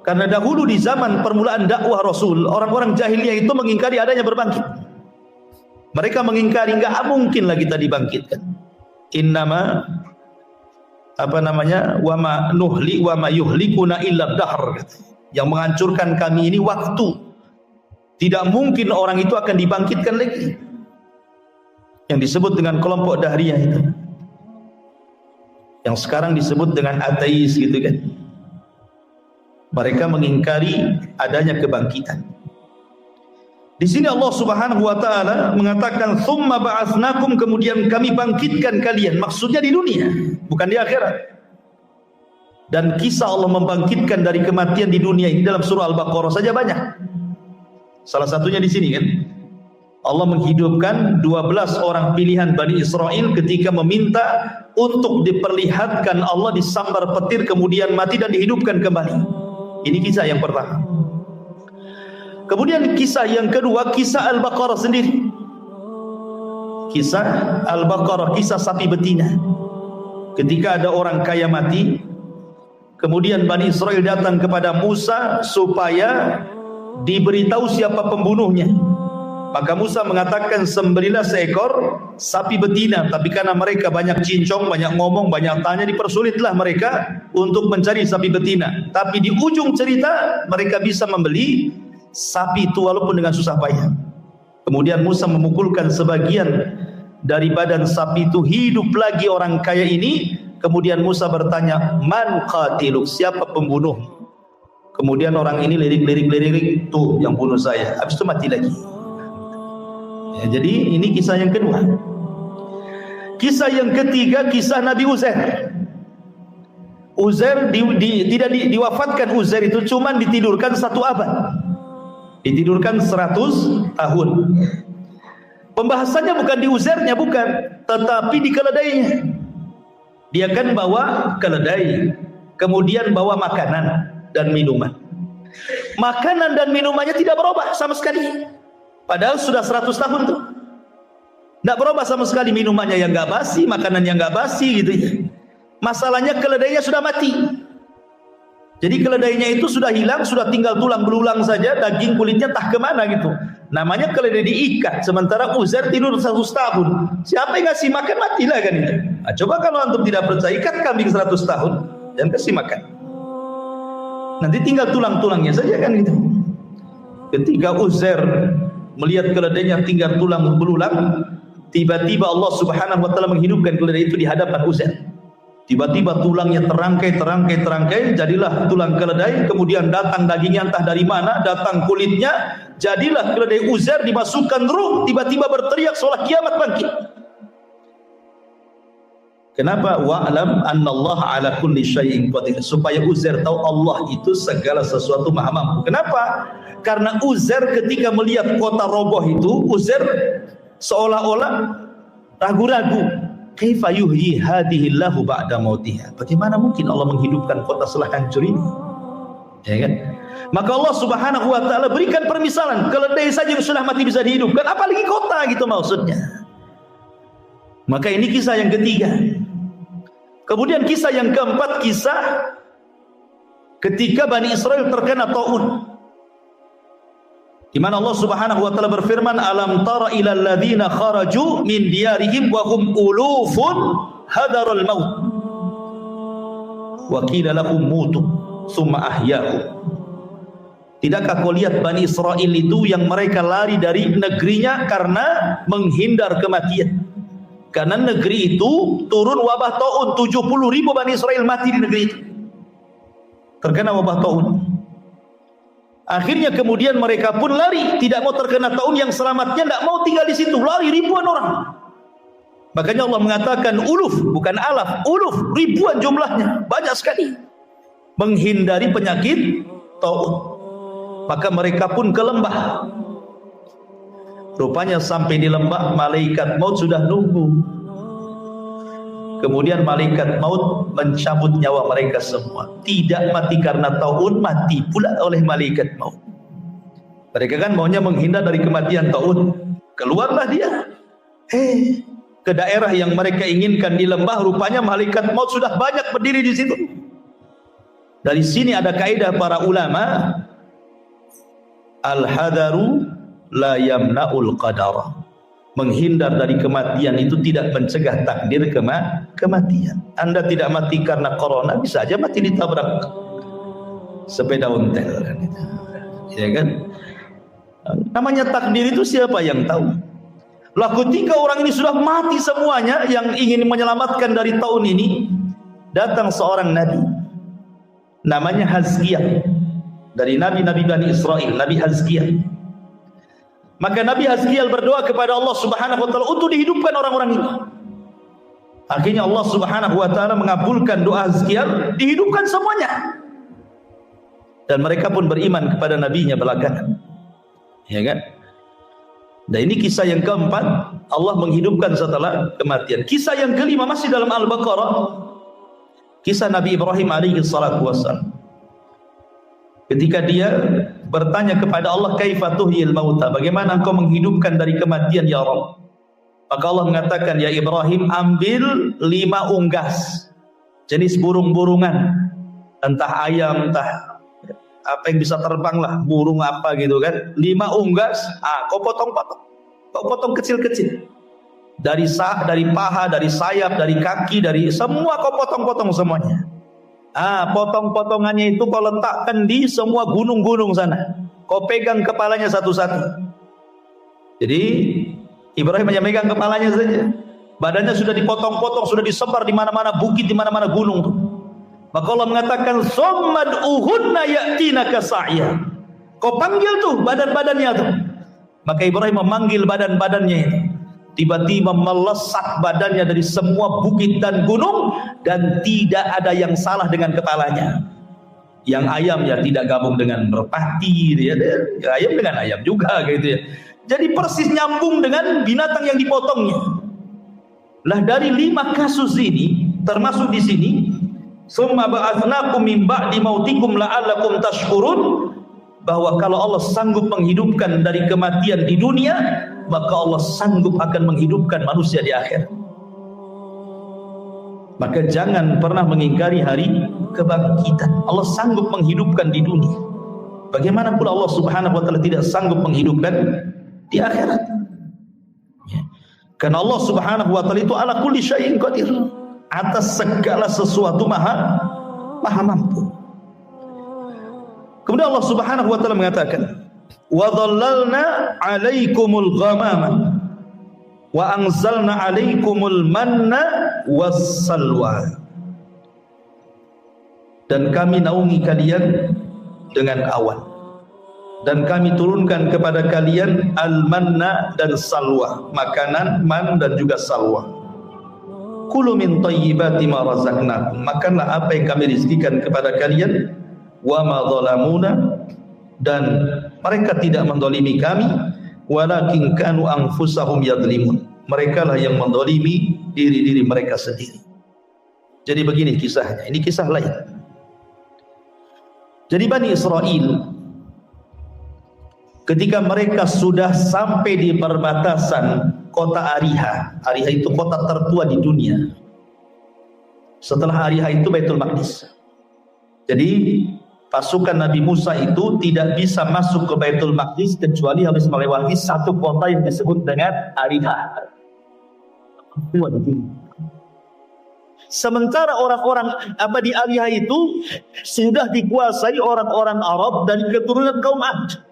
Karena dahulu di zaman permulaan dakwah Rasul, orang-orang jahiliyah itu mengingkari adanya berbangkit. Mereka mengingkari, enggak mungkin lagi kita dibangkitkan. Innama wa ma nuhli wa ma yuhlikuna illa dahr. Yang menghancurkan kami ini waktu. Tidak mungkin orang itu akan dibangkitkan lagi. Yang disebut dengan kelompok Dahriyah itu, yang sekarang disebut dengan ateis gitu kan. Mereka mengingkari adanya kebangkitan. Di sini Allah Subhanahu wa taala mengatakan, "Tsumma ba'atsnakum," kemudian kami bangkitkan kalian. Maksudnya di dunia, bukan di akhirat. Dan kisah Allah membangkitkan dari kematian di dunia ini dalam surah Al-Baqarah saja banyak. Salah satunya di sini kan, Allah menghidupkan 12 orang pilihan Bani Israel ketika meminta untuk diperlihatkan Allah disambar petir kemudian mati dan dihidupkan kembali. Ini kisah yang pertama. Kemudian kisah yang kedua, kisah Al-Baqarah sendiri. Kisah Al-Baqarah, kisah sapi betina. Ketika ada orang kaya mati, kemudian Bani Israel datang kepada Musa supaya diberitahu siapa pembunuhnya. Maka Musa mengatakan, sembelilah seekor sapi betina. Tapi karena mereka banyak cincong, banyak ngomong, banyak tanya, dipersulitlah mereka untuk mencari sapi betina. Tapi di ujung cerita mereka bisa membeli sapi itu walaupun dengan susah payah. Kemudian Musa memukulkan sebagian dari badan sapi itu, hidup lagi orang kaya ini. Kemudian Musa bertanya, man qatiluk, siapa pembunuh? Kemudian orang ini lirik, tuh yang bunuh saya. Habis itu mati lagi. Ya, jadi ini kisah yang kedua. Kisah yang ketiga, kisah Nabi Uzair. Uzair tidak diwafatkan. Uzair itu cuma ditidurkan 1 abad. Ditidurkan 100 tahun. Pembahasannya bukan di Uzairnya, bukan, tetapi di keledainya. Dia kan bawa keledai, kemudian bawa makanan dan minuman. Makanan dan minumannya tidak berubah sama sekali. Padahal sudah 100 tahun tuh. Tidak berubah sama sekali, minumannya yang enggak basi, makanan yang enggak basi gitu ya. Masalahnya keledainya sudah mati. Jadi keledainya itu sudah hilang, sudah tinggal tulang belulang saja, daging kulitnya entah kemana gitu. Namanya keledai diikat, sementara Uzair tidur 100 tahun. Siapa yang ngasih makan, matilah kan itu. Nah, coba kalau antum tidak percaya, ikat kambing 100 tahun dan kasih makan. Nanti tinggal tulang-tulangnya saja kan gitu. Ketika Uzair melihat keledainya tinggal tulang belulang, tiba-tiba Allah Subhanahu wa taala menghidupkan keledai itu di hadapan Uzair. Tiba-tiba tulangnya terangkai, jadilah tulang keledai. Kemudian datang dagingnya entah dari mana, datang kulitnya, jadilah keledai Uzair, dimasukkan ruh, tiba-tiba berteriak seolah kiamat bangkit. Kenapa? Wa'lam annallaha ala kulli syai'in qadir. Supaya Uzair tahu Allah itu segala sesuatu maha mampu. Kenapa? Karena Uzair ketika melihat kota roboh itu, Uzair seolah-olah ragu-ragu. Kaifa yuhyi hadhillahu ba'da mautiha? Bagaimana mungkin Allah menghidupkan kota setelah hancur ini? Ya kan? Maka Allah Subhanahu wa taala berikan permisalan, keledai saja yang sudah mati bisa dihidupkan, apalagi kota gitu maksudnya. Maka ini kisah yang ketiga. Kemudian kisah yang keempat, kisah ketika Bani Israel terkena taun. Di mana Allah Subhanahu wa taala berfirman, alam tara ilal ladzina kharaju min diyarihim wa hum ulufun hadarul maut wa qila lahum mutu tsumma ahyahum. Tidakkah kau lihat Bani Israel itu yang mereka lari dari negerinya karena menghindar kematian? Karena negeri itu turun wabah taun, 70.000 Bani Israel mati di negeri itu terkena wabah taun. Akhirnya kemudian mereka pun lari, tidak mau terkena taun, yang selamatnya tidak mau tinggal di situ, lari ribuan orang. Makanya Allah mengatakan uluf, bukan alaf, uluf, ribuan jumlahnya, banyak sekali menghindari penyakit taun. Maka mereka pun ke lembah. Rupanya sampai di lembah, malaikat maut sudah nunggu. Kemudian malaikat maut mencabut nyawa mereka semua. Tidak mati karena taun, mati pula oleh malaikat maut. Mereka kan maunya menghindar dari kematian taun. Keluarlah dia ke daerah yang mereka inginkan di lembah. Rupanya malaikat maut sudah banyak berdiri di situ. Dari sini ada kaidah para ulama, al-hadaru la yamna'ul qadara. Menghindar dari kematian itu tidak mencegah takdir kematian. Anda tidak mati karena corona, bisa aja mati ditabrak sepeda ontel kan, ya kan? Namanya takdir itu siapa yang tahu? Lah ketika orang ini sudah mati semuanya, yang ingin menyelamatkan dari tahun ini, datang seorang nabi namanya Hazkiyah, dari nabi-nabi Bani Israel, Nabi Hazkiyah. Maka Nabi Hazkiyah berdoa kepada Allah Subhanahu wa taala untuk dihidupkan orang-orang ini. Akhirnya Allah Subhanahu wa taala mengabulkan doa Hazkiyah, dihidupkan semuanya. Dan mereka pun beriman kepada nabinya belakangan. Ya kan? Dan ini kisah yang keempat, Allah menghidupkan setelah kematian. Kisah yang kelima masih dalam Al-Baqarah. Kisah Nabi Ibrahim alaihi salatu wassalam. Ketika dia bertanya kepada Allah, kaifa tuhyil mauta, bagaimana engkau menghidupkan dari kematian ya Rabb? Maka Allah mengatakan, ya Ibrahim, ambil 5 unggas jenis burung-burungan, entah ayam, entah apa yang bisa terbang lah, burung apa gitu kan. 5 unggas, kau potong-potong. Kau potong kecil-kecil. Dari paha, dari sayap, dari kaki, dari semua kau potong-potong semuanya. Potong-potongannya itu kau letakkan di semua gunung-gunung sana. Kau pegang kepalanya satu-satu. Jadi Ibrahim hanya megang kepalanya saja. Badannya sudah dipotong-potong, sudah disebar di mana-mana bukit, di mana-mana gunung tuh. Maka Allah mengatakan, "Summad uhunna ya'tinaka sa'ya." Kau panggil tuh badan-badannya tuh. Maka Ibrahim memanggil badan-badannya itu. Tiba-tiba melesat badannya dari semua bukit dan gunung, dan tidak ada yang salah dengan kepalanya. Yang ayam ya tidak gabung dengan merpati, ya, ayam dengan ayam juga gitu ya. Jadi persis nyambung dengan binatang yang dipotongnya. Lah dari 5 kasus ini, termasuk di sini, summa ba'atsnakum min ba'di mautikum la'allakum tashkurun, bahwa kalau Allah sanggup menghidupkan dari kematian di dunia, maka Allah sanggup akan menghidupkan manusia di akhirat. Maka jangan pernah mengingkari hari kebangkitan. Allah sanggup menghidupkan di dunia. Bagaimana pula Allah Subhanahu wa taala tidak sanggup menghidupkan di akhirat? Karena Allah Subhanahu wa taala itu ala kulli syai'in qadir. Atas segala sesuatu maha mampu. Kemudian Allah Subhanahu wa taala mengatakan, "Wa dhallalna 'alaikumul ghamama wa anzalna 'alaikumul manna wassalwa." Dan kami naungi kalian dengan awan. Dan kami turunkan kepada kalian al-manna dan salwa, makanan man dan juga salwa. Kulu min thayyibati ma razaqnakum, makanlah apa yang kami rizkikan kepada kalian. Wa ma zalamuna, dan mereka tidak mendolimi kami, walakin kanu anfusahum yadlimun, mereka lah yang mendolimi diri-diri mereka sendiri. Jadi begini kisahnya, ini kisah lain. Jadi Bani Israel ketika mereka sudah sampai di perbatasan kota Ariha. Ariha itu kota tertua di dunia. Setelah Ariha itu Baitul Maqdis. Jadi pasukan Nabi Musa itu tidak bisa masuk ke Baitul Maqdis kecuali harus melewati satu kota yang disebut dengan Ariha. Sementara orang-orang di Ariha itu sudah dikuasai orang-orang Arab dari keturunan kaum Ad.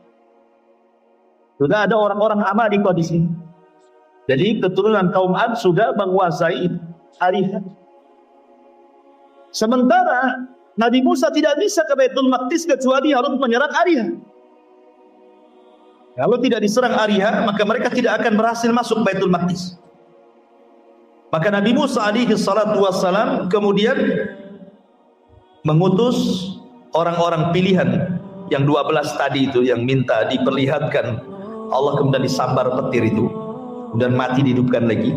Sudah ada orang-orang Amalika di sini. Jadi keturunan kaum Ad sudah menguasai Ariha. Sementara Nabi Musa tidak bisa ke Baitul Maqdis kecuali harus menyerang Ariha. Kalau tidak diserang Ariha, maka mereka tidak akan berhasil masuk Baitul Maqdis. Maka Nabi Musa alaihi salatu wassalam kemudian mengutus orang-orang pilihan yang 12 tadi itu, yang minta diperlihatkan Allah, kemudian disambar petir itu dan mati dihidupkan lagi.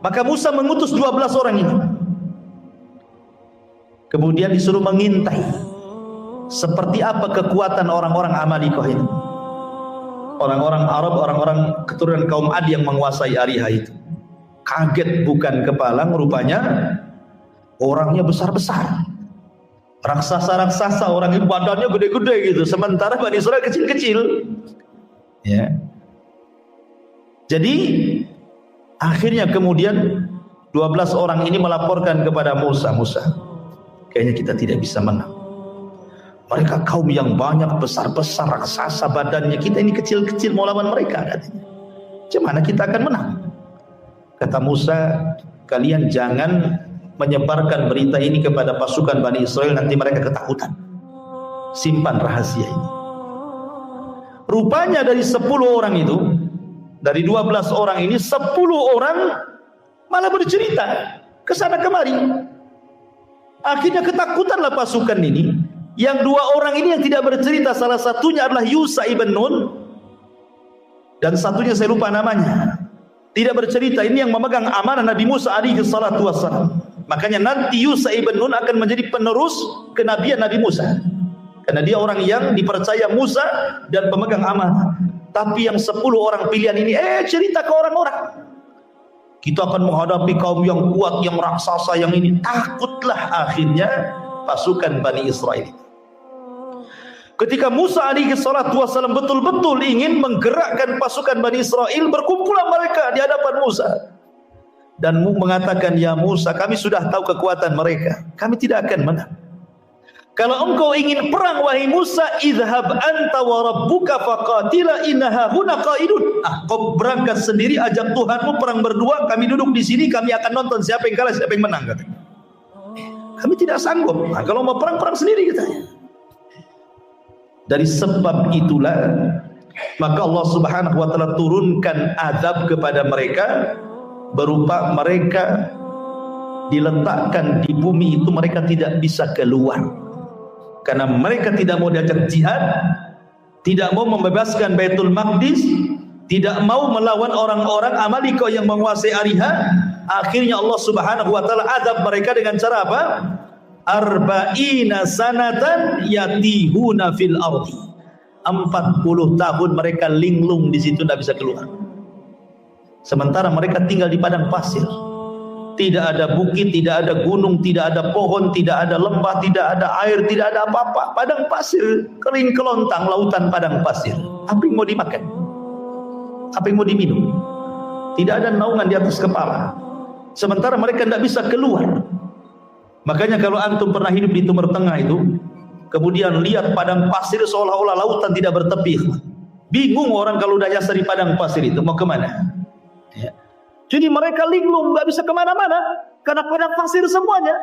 Maka Musa mengutus 12 orang ini. Kemudian disuruh mengintai seperti apa kekuatan orang-orang Amalikoh ini. Orang-orang Arab, orang-orang keturunan kaum Ad yang menguasai Ariha itu. Kaget bukan kepalang, rupanya orangnya besar-besar. Raksasa-raksasa, orang itu badannya gede-gede gitu. Sementara Bani Israel kecil-kecil. Ya. Jadi akhirnya kemudian 12 orang ini melaporkan kepada Musa, kayaknya kita tidak bisa menang. Mereka kaum yang banyak, besar-besar, raksasa badannya, kita ini kecil-kecil mau lawan mereka katanya. Gimana kita akan menang? Kata Musa, kalian jangan menyebarkan berita ini kepada pasukan Bani Israel, nanti mereka ketakutan. Simpan rahasia ini. Rupanya dari 10 orang itu, dari 12 orang ini, 10 orang malah bercerita ke sana kemari. Akhirnya ketakutanlah pasukan ini. Yang 2 orang ini yang tidak bercerita, salah satunya adalah Yusha ibn Nun, dan satunya saya lupa namanya. Tidak bercerita, ini yang memegang amanah Nabi Musa alaihi salatu wassalam. Makanya nanti Yusha ibn Nun akan menjadi penerus kenabian Nabi Musa. Karena dia orang yang dipercaya Musa dan pemegang amanah. Tapi yang 10 orang pilihan ini cerita ke orang-orang. Kita akan menghadapi kaum yang kuat, yang raksasa, yang ini. Takutlah akhirnya pasukan Bani Israel. Ketika Musa alaihi salatu wasallam betul-betul ingin menggerakkan pasukan Bani Israel, berkumpulah mereka di hadapan Musa dan mengatakan, ya Musa, kami sudah tahu kekuatan mereka, kami tidak akan menang. Kalau engkau ingin perang wahai Musa, idhhab anta wa rabbuka faqatila innaha huna qaidun. Kau berangkat sendiri, ajak Tuhanmu perang berdua, kami duduk di sini, kami akan nonton siapa yang kalah, siapa yang menang, katanya. Kami tidak sanggup. Kalau mau perang, perang sendiri, katanya. Dari sebab itulah maka Allah Subhanahu wa taala turunkan azab kepada mereka berupa mereka diletakkan di bumi itu, mereka tidak bisa keluar. Karena mereka tidak mau diajak jihad, tidak mau membebaskan Baitul Maqdis, tidak mau melawan orang-orang Amalika yang menguasai Ariha. Akhirnya Allah Subhanahu wa taala azab mereka dengan cara apa? Arba'ina sanatan yatihuna fil ardi. 40 tahun mereka linglung di situ, tidak bisa keluar. Sementara mereka tinggal di padang pasir. Tidak ada bukit, tidak ada gunung, tidak ada pohon, tidak ada lembah, tidak ada air, tidak ada apa-apa. Padang pasir, kering kelontang, lautan padang pasir. Apa yang mau dimakan? Apa yang mau diminum? Tidak ada naungan di atas kepala. Sementara mereka tidak bisa keluar. Makanya kalau antum pernah hidup di Timur Tengah itu, kemudian lihat padang pasir seolah-olah lautan tidak bertepi. Bingung orang kalau udah nyasar di padang pasir itu, mau kemana? Ya. Jadi mereka linglung, nggak bisa kemana-mana karena padang pasir semuanya.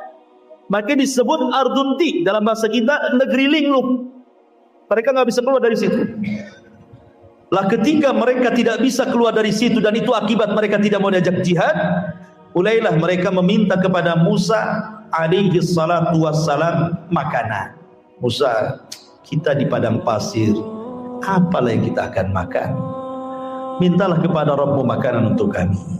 Makanya disebut ardunti dalam bahasa kita, negeri linglung. Mereka nggak bisa keluar dari situ. Lah ketika mereka tidak bisa keluar dari situ dan itu akibat mereka tidak mau diajak jihad, mulailah mereka meminta kepada Musa alaihi salatu wassalam makanan. Musa, kita di padang pasir, apalah yang kita akan makan? Mintalah kepada Rabbmu makanan untuk kami.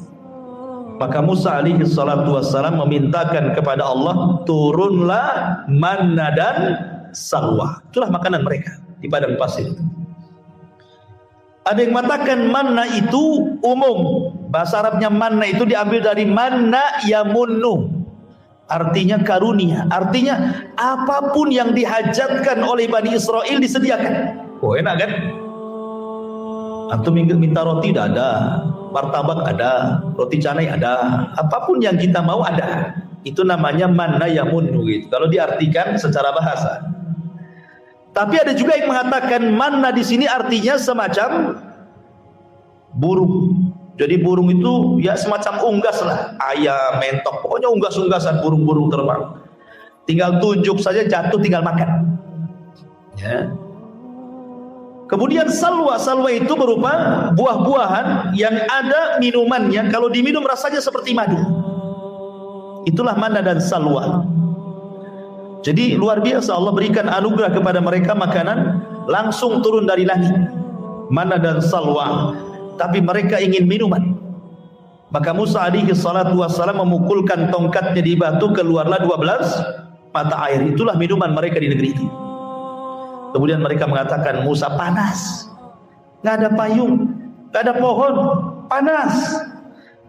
Maka Musa alaihi salatu wassalam memintakan kepada Allah, turunlah manna dan salwa. Itulah makanan mereka di padang pasir. Ada yang mengatakan manna itu umum. Bahasa Arabnya manna itu diambil dari manna yamunnu. Artinya karunia. Artinya apapun yang dihajatkan oleh Bani Israel disediakan. Oh, enak kan? Antum minta roti tidak ada, martabak ada, roti canai ada, apapun yang kita mau ada. Itu namanya manna yamunnu gitu, kalau diartikan secara bahasa. Tapi ada juga yang mengatakan manna di sini artinya semacam burung. Jadi burung itu ya semacam unggas lah, ayam, mentok, pokoknya unggas-unggasan burung-burung terbang. Tinggal tunjuk saja, jatuh tinggal makan. Ya. Kemudian salwa itu berupa buah-buahan yang ada minumannya, kalau diminum rasanya seperti madu. Itulah manna dan salwa. Jadi luar biasa, Allah berikan anugerah kepada mereka makanan langsung turun dari langit, manna dan salwa. Tapi mereka ingin minuman. Maka Musa alaihi salatu wassalam memukulkan tongkatnya di batu, keluarlah 12 mata air. Itulah minuman mereka di negeri itu. Kemudian mereka mengatakan, Musa, panas, nggak ada payung, nggak ada pohon, panas.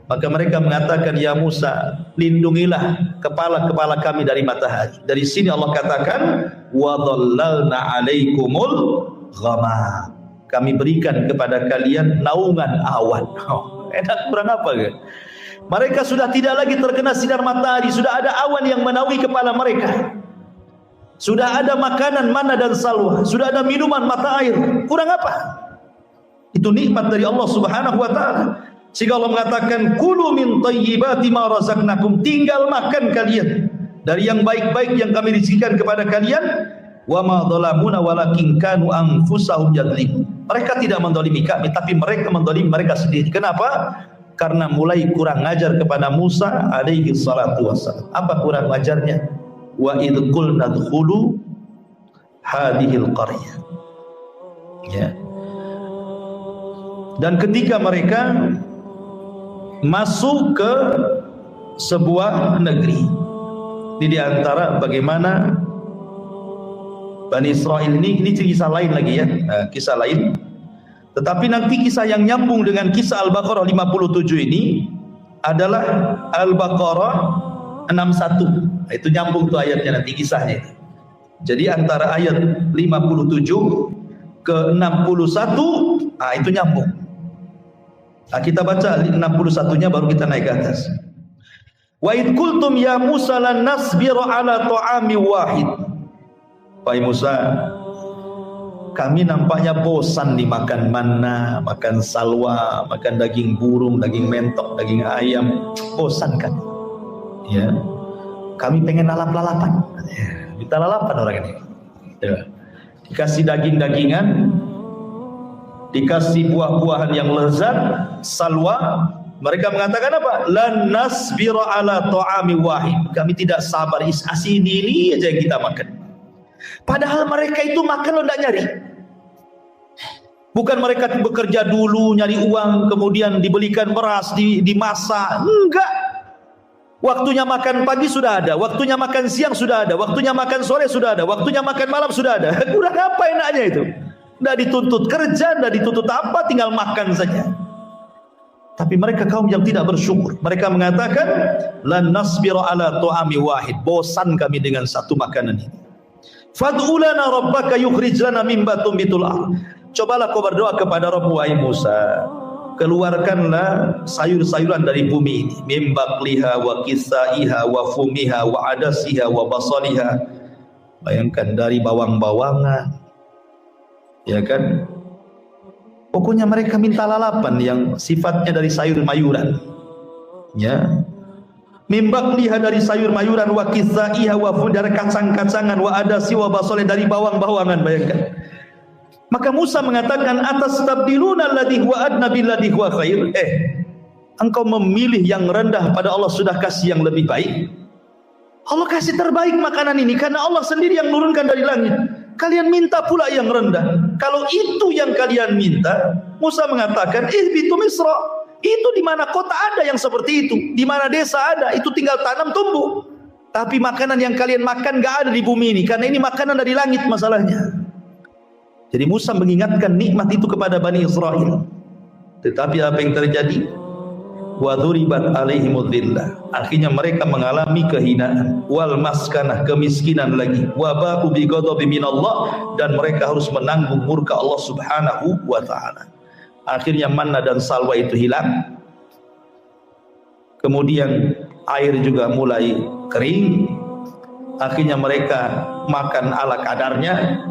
Maka mereka mengatakan, ya Musa, lindungilah kepala-kepala kami dari matahari. Dari sini Allah katakan, wa dhallalna alaikumul ghamam. Kami berikan kepada kalian naungan awan. Oh, enak kurang apa kan? Mereka sudah tidak lagi terkena sinar matahari, sudah ada awan yang menaungi kepala mereka. Sudah ada makanan manna dan salwa, sudah ada minuman mata air. Kurang apa? Itu nikmat dari Allah Subhanahu wa taala. Sehingga Allah mengatakan, kulu min thayyibati ma razaqnakum, tinggal makan kalian dari yang baik-baik yang kami rizkikan kepada kalian. Wa ma dhalamuna walakin kanu anfusahum yadhlimun. Mereka tidak mendolimi kami, tapi mereka mendolimi mereka sendiri. Kenapa? Karena mulai kurang ajar kepada Musa alaihi salatu wassalam. Apa kurang ajarnya? Wa idh qulna dkhulu hadhil qaryah. Ya. Dan ketika mereka masuk ke sebuah negeri, ini di antara bagaimana Bani Israel ini kisah lain lagi ya, kisah lain. Tetapi nanti kisah yang nyambung dengan kisah Al-Baqarah 57 ini adalah Al-Baqarah 61. Itu nyambung tuh ayatnya nanti kisahnya itu. Jadi antara ayat 57 ke 61, itu nyambung. Kita baca 61-nya baru kita naik ke atas. Wa id qultum ya Musa lan nasbiru ala ta'ami wahid. Wahai Musa, kami nampaknya bosan dimakan manna, makan salwa, makan daging burung, daging mentok, daging ayam. Bosan kan? Ya. Kami pengen lalap-lalapan. Minta lalapan orang ini. Ya. Dikasih daging-dagingan, dikasih buah-buahan yang lezat, salwa. Mereka mengatakan apa? Lan nasbira ala ta'ami wahid. Kami tidak sabar, ini aja yang kita makan. Padahal mereka itu makan lo tidak nyari. Bukan mereka bekerja dulu nyari uang, kemudian dibelikan beras, dimasak. Enggak. Waktunya makan pagi sudah ada, waktunya makan siang sudah ada, waktunya makan sore sudah ada, waktunya makan malam sudah ada. Kurang apa enaknya itu? Tidak dituntut kerja, tidak dituntut apa, tinggal makan saja. Tapi mereka kaum yang tidak bersyukur. Mereka mengatakan, lan nasbira ala ta'ami wahid. Bosan kami dengan satu makanan ini. Fad'u lana rabbaka yukhrij lana mimma tumbitul ardh. Cobalah kau berdoa kepada Rabb wahai Musa. Keluarkanlah sayur-sayuran dari bumi ini. Mim baqliha wa kisaiha wa fumiha wa adasiha wa basaliha. Bayangkan dari bawang-bawangan. Ya kan? Pokoknya mereka minta lalapan yang sifatnya dari sayur-mayuran. Ya. Mimbakliha dari sayur-mayuran, wa kisaiha wa dari kacang-kacangan, wa adasi wa basole dari bawang-bawangan, bayangkan. Maka Musa mengatakan, atastabdiluna alladhi huwa adna billadhi huwa khair. Engkau memilih yang rendah pada Allah sudah kasih yang lebih baik. Allah kasih terbaik makanan ini karena Allah sendiri yang nurunkan dari langit. Kalian minta pula yang rendah. Kalau itu yang kalian minta, Musa mengatakan, ihbitu Misra. Itu di mana kota ada yang seperti itu, di mana desa ada, itu tinggal tanam tumbuh. Tapi makanan yang kalian makan gak ada di bumi ini, karena ini makanan dari langit masalahnya. Jadi Musa mengingatkan nikmat itu kepada Bani Israel. Tetapi apa yang terjadi? Wa dhuribat alaihimudz dhillah. Akhirnya mereka mengalami kehinaan, wal maskanah, kemiskinan lagi, wa ba'u bi ghadabi minallah, dan mereka harus menanggung murka Allah Subhanahu wa taala. Akhirnya manna dan salwa itu hilang. Kemudian air juga mulai kering. Akhirnya mereka makan ala kadarnya.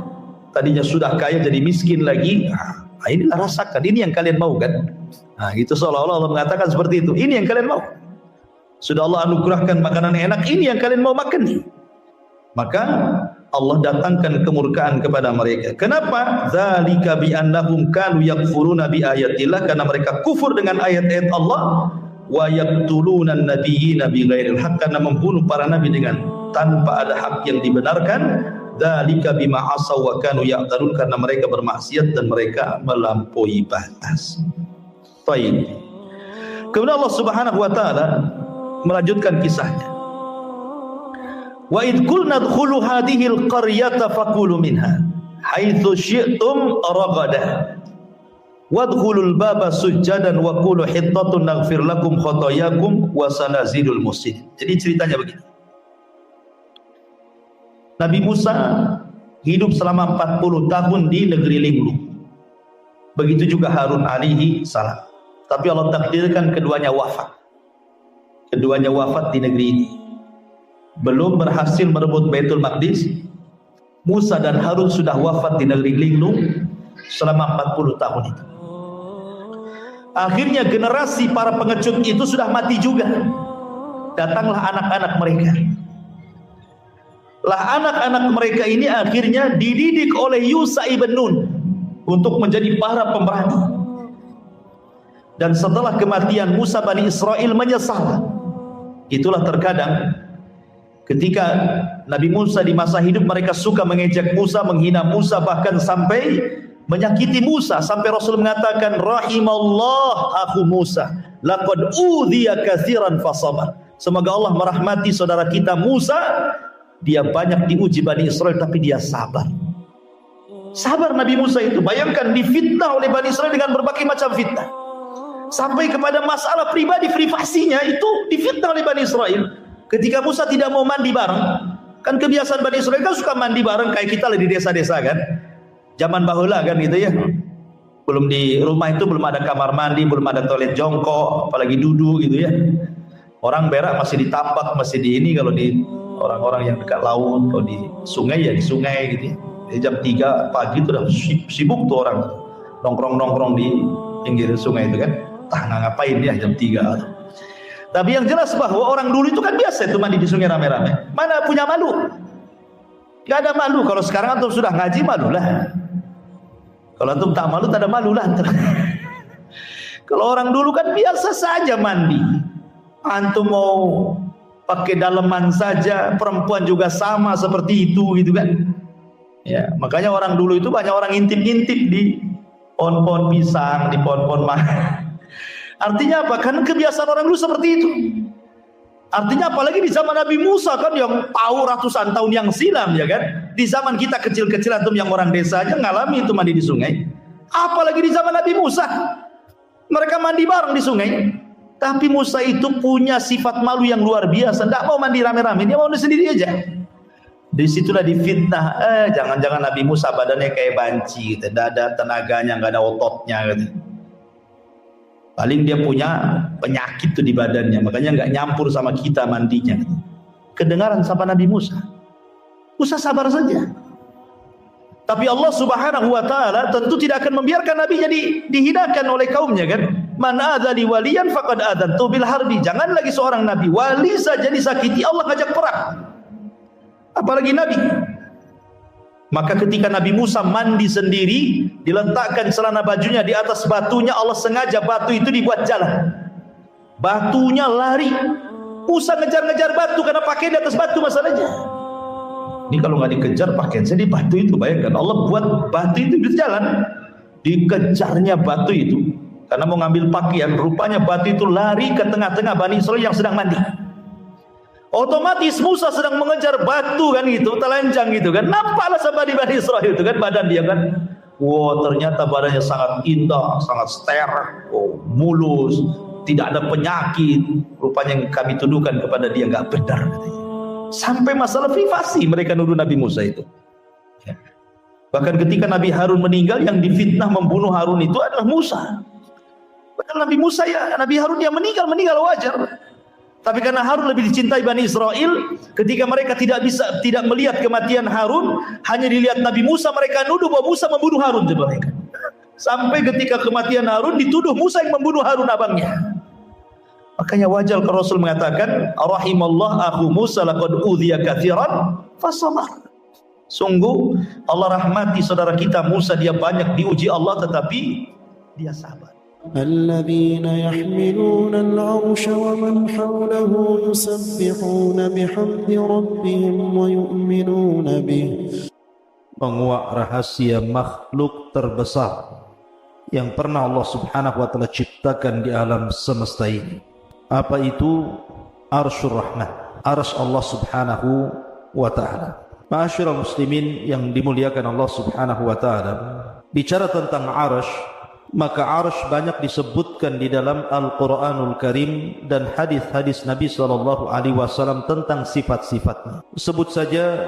Tadinya sudah kaya jadi miskin lagi. Inilah rasakan, ini yang kalian mau kan? Gitu seolah-olah Allah mengatakan seperti itu. Ini yang kalian mau. Sudah Allah anugerahkan makanan enak, ini yang kalian mau makan nih. Maka Allah datangkan kemurkaan kepada mereka. Kenapa? Dzalika bi annahum kanu yakfuruna bi ayatillah, karena mereka kufur dengan ayat-ayat Allah, wa yaqtuluna an-nabiyina bighairil haqq, karena membunuh para nabi dengan tanpa ada hak yang dibenarkan. Dzalika bima asaw wa kanu ya'tadun, karena mereka bermaksiat dan mereka melampaui batas. Baik. Kemudian Allah Subhanahu wa taala melanjutkan kisahnya. Wa id qulna dkhulu hadhihi al-qaryata faqulu minha haitsu syi'tum ragada wadkhulul baba sujjadan wa qulu hittatun naghfir lakum khotoyakum wa sanazidul muhsinin. Jadi ceritanya begini. Nabi Musa hidup selama 40 tahun di negeri linglung. Begitu juga Harun alaihi salam. Tapi Allah takdirkan keduanya wafat. Keduanya wafat di negeri ini. Belum berhasil merebut Baitul Maqdis. Musa dan Harun sudah wafat di negeri linglung selama 40 tahun itu. Akhirnya generasi para pengecut itu sudah mati juga. Datanglah anak-anak mereka. Lah anak-anak mereka ini akhirnya dididik oleh Yusha ibn Nun untuk menjadi para pemberani. Dan setelah kematian Musa, Bani Israel menyesal. Itulah terkadang ketika Nabi Musa di masa hidup mereka suka mengejek Musa, menghina Musa, bahkan sampai menyakiti Musa, sampai Rasul mengatakan rahimallah akhu Musa laqad udhiya katsiran fasabar. Semoga Allah merahmati saudara kita Musa, dia banyak diuji Bani Israel tapi dia sabar. Sabar Nabi Musa itu, bayangkan difitnah oleh Bani Israel dengan berbagai macam fitnah. Sampai kepada masalah pribadi privasinya itu difitnah oleh Bani Israel. Ketika Musa tidak mau mandi bareng, Kan kebiasaan Bani Israel kan suka mandi bareng kayak kita di desa-desa kan. Zaman bahula kan gitu ya. Belum di rumah itu belum ada kamar mandi, belum ada toilet jongkok, apalagi duduk gitu ya. Orang berak masih di tapak, masih di ini. Kalau di orang-orang yang dekat laut, kalau di sungai ya di sungai gitu ya. Jadi jam 3 pagi itu udah sibuk tuh orang nongkrong-nongkrong di pinggir sungai itu kan. Ngapain dia jam 3. Tapi yang jelas bahwa orang dulu itu kan biasa itu mandi di sungai rame-rame. Mana punya malu? Gak ada malu. Kalau sekarang antum sudah ngaji, malu lah. Kalau antum tak malu, tak ada malu lah. Kalau orang dulu kan biasa saja mandi. Antum mau pakai daleman saja, perempuan juga sama seperti itu gitu kan. Ya, makanya orang dulu itu banyak orang intip-intip di pohon-pohon pisang, di pohon-pohon Artinya apa? Kan kebiasaan orang dulu seperti itu. Artinya apalagi di zaman Nabi Musa kan yang tahu ratusan tahun yang silam ya kan. Di zaman kita kecil-kecil antum yang orang desa aja ngalami itu mandi di sungai. Apalagi di zaman Nabi Musa. Mereka mandi bareng di sungai. Tapi Musa itu punya sifat malu yang luar biasa. Tidak mau mandi rame-rame, dia mau mandi sendiri aja. Disitulah difitnah. Jangan-jangan Nabi Musa badannya kayak banci, tidak ada tenaganya, nggak ada ototnya gitu. Paling dia punya penyakit tuh di badannya, makanya nggak nyampur sama kita mandinya. Kedengaran sama Nabi Musa. Musa sabar saja. Tapi Allah Subhanahu wa taala tentu tidak akan membiarkan nabinya dihinakan oleh kaumnya kan. Man adzali waliyan faqad adantu bil harbi. Jangan lagi seorang nabi wali saja disakiti Allah ngajak perang. Apalagi nabi. Maka ketika Nabi Musa mandi sendiri, diletakkan celana bajunya di atas batunya, Allah sengaja batu itu dibuat jalan. Batunya lari. Musa ngejar-ngejar batu karena pakaian di atas batu masalahnya. Ini kalau nggak dikejar pakaian saya di batu itu, bayangkan Allah buat batu itu berjalan. Dikejarnya batu itu karena mau ngambil pakaian, rupanya batu itu lari ke tengah-tengah Bani Israel yang sedang mandi. Otomatis Musa sedang mengejar batu kan gitu, telanjang gitu kan. Nampaklah sama di Bani Israel itu kan badan dia kan. Wow, ternyata badannya sangat indah, sangat steril, mulus, tidak ada penyakit. Rupanya yang kami tuduhkan kepada dia nggak benar. Sampai masalah privasi mereka nuduh Nabi Musa itu. Ya. Bahkan ketika Nabi Harun meninggal, yang difitnah membunuh Harun itu adalah Musa. Padahal Nabi Musa ya, Nabi Harun dia meninggal wajar. Tapi karena Harun lebih dicintai Bani Israel, ketika mereka tidak melihat kematian Harun, hanya dilihat Nabi Musa, mereka nuduh bahwa Musa membunuh Harun. Sampai ketika kematian Harun, dituduh Musa yang membunuh Harun abangnya. Makanya wajar kalau Rasul mengatakan, rahimallah akhu Musa laqad udhiya katsiran fasabar. Sungguh Allah rahmati saudara kita Musa, dia banyak diuji Allah tetapi dia sabar. الذين يحملون العرش ومن حوله يسبحون بحمد ربهم ويؤمنون به. Menguak rahasia makhluk terbesar yang pernah Allah Subhanahu wa taala ciptakan di alam semesta ini. Apa itu? Arsyur Rahman, arsy Allah Subhanahu wa taala. Ma'asyiral muslimin yang dimuliakan Allah Subhanahu wa taala, bicara tentang arsy, maka arsy banyak disebutkan di dalam Al-Quranul Karim dan hadis-hadis Nabi SAW tentang sifat-sifatnya. Sebut saja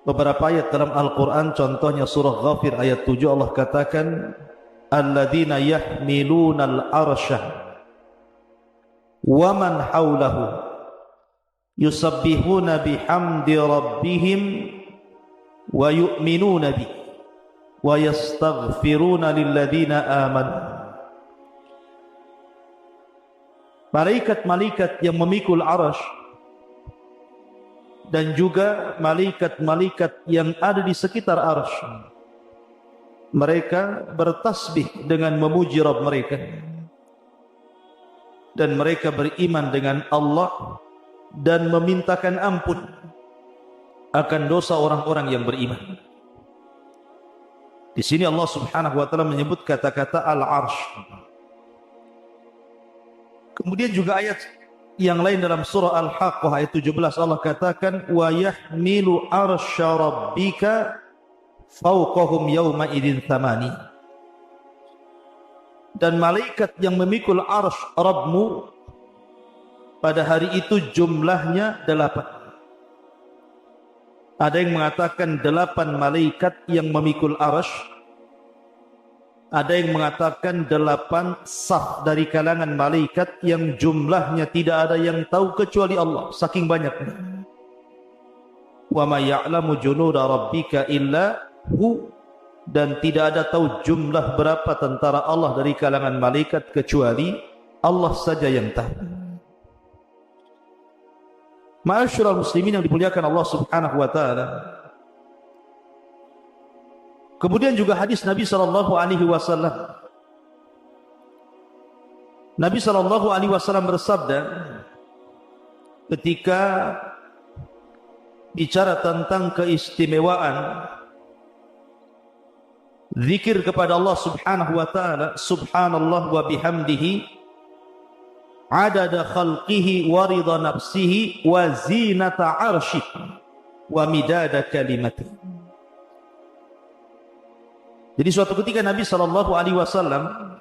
beberapa ayat dalam Al-Quran, contohnya surah Ghafir ayat 7, Allah katakan, alladzina yahmiluna al-arsha wa man hawlahu yusabbihuna bihamdi rabbihim wa yu'minuna bihi wa yastaghfiruna lilladzina amanu. Malaikat-malaikat yang memikul arsy dan juga malaikat-malaikat yang ada di sekitar arsy, mereka bertasbih dengan memuji Rabb mereka, dan mereka beriman dengan Allah dan memintakan ampun akan dosa orang-orang yang beriman. Di sini Allah Subhanahu wa taala menyebut kata-kata al-arsy. Kemudian juga ayat yang lain dalam surah Al-Haqqah ayat 17, Allah katakan, wa yahmilu arsya rabbika fawqahum yawma idzin thamani. Dan malaikat yang memikul arsy Rabbmu pada hari itu jumlahnya 8. Ada yang mengatakan 8 malaikat yang memikul arasy. Ada yang mengatakan 8 saf dari kalangan malaikat yang jumlahnya tidak ada yang tahu kecuali Allah, saking banyaknya. Wa ma ya'lamu junuda rabbika illa hu, dan tidak ada tahu jumlah berapa tentara Allah dari kalangan malaikat kecuali Allah saja yang tahu. Ma'asyiral muslimin yang dimuliakan Allah Subhanahu wa taala. Kemudian juga hadis Nabi sallallahu alaihi wasallam. Nabi sallallahu alaihi wasallam bersabda ketika bicara tentang keistimewaan zikir kepada Allah Subhanahu wa taala, subhanallah wa bihamdihi adada khalqihi wa ridha nafsihi wa zinata arshih wa midada kalimatih. Jadi suatu ketika Nabi sallallahu alaihi wasallam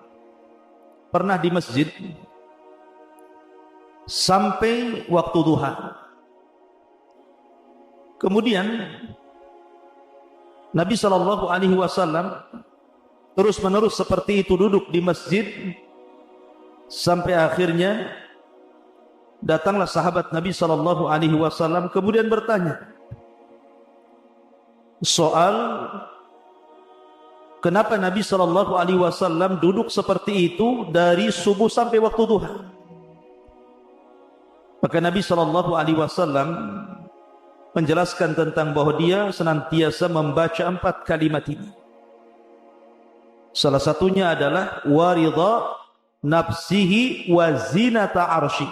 pernah di masjid sampai waktu duha. Kemudian Nabi sallallahu alaihi wasallam terus-menerus seperti itu duduk di masjid sampai akhirnya datanglah sahabat Nabi sallallahu alaihi wasallam kemudian bertanya soal kenapa Nabi sallallahu alaihi wasallam duduk seperti itu dari subuh sampai waktu duha. Maka Nabi sallallahu alaihi wasallam menjelaskan tentang bahwa dia senantiasa membaca 4 kalimat ini. Salah satunya adalah waridha nafsihi wa zinata arshih,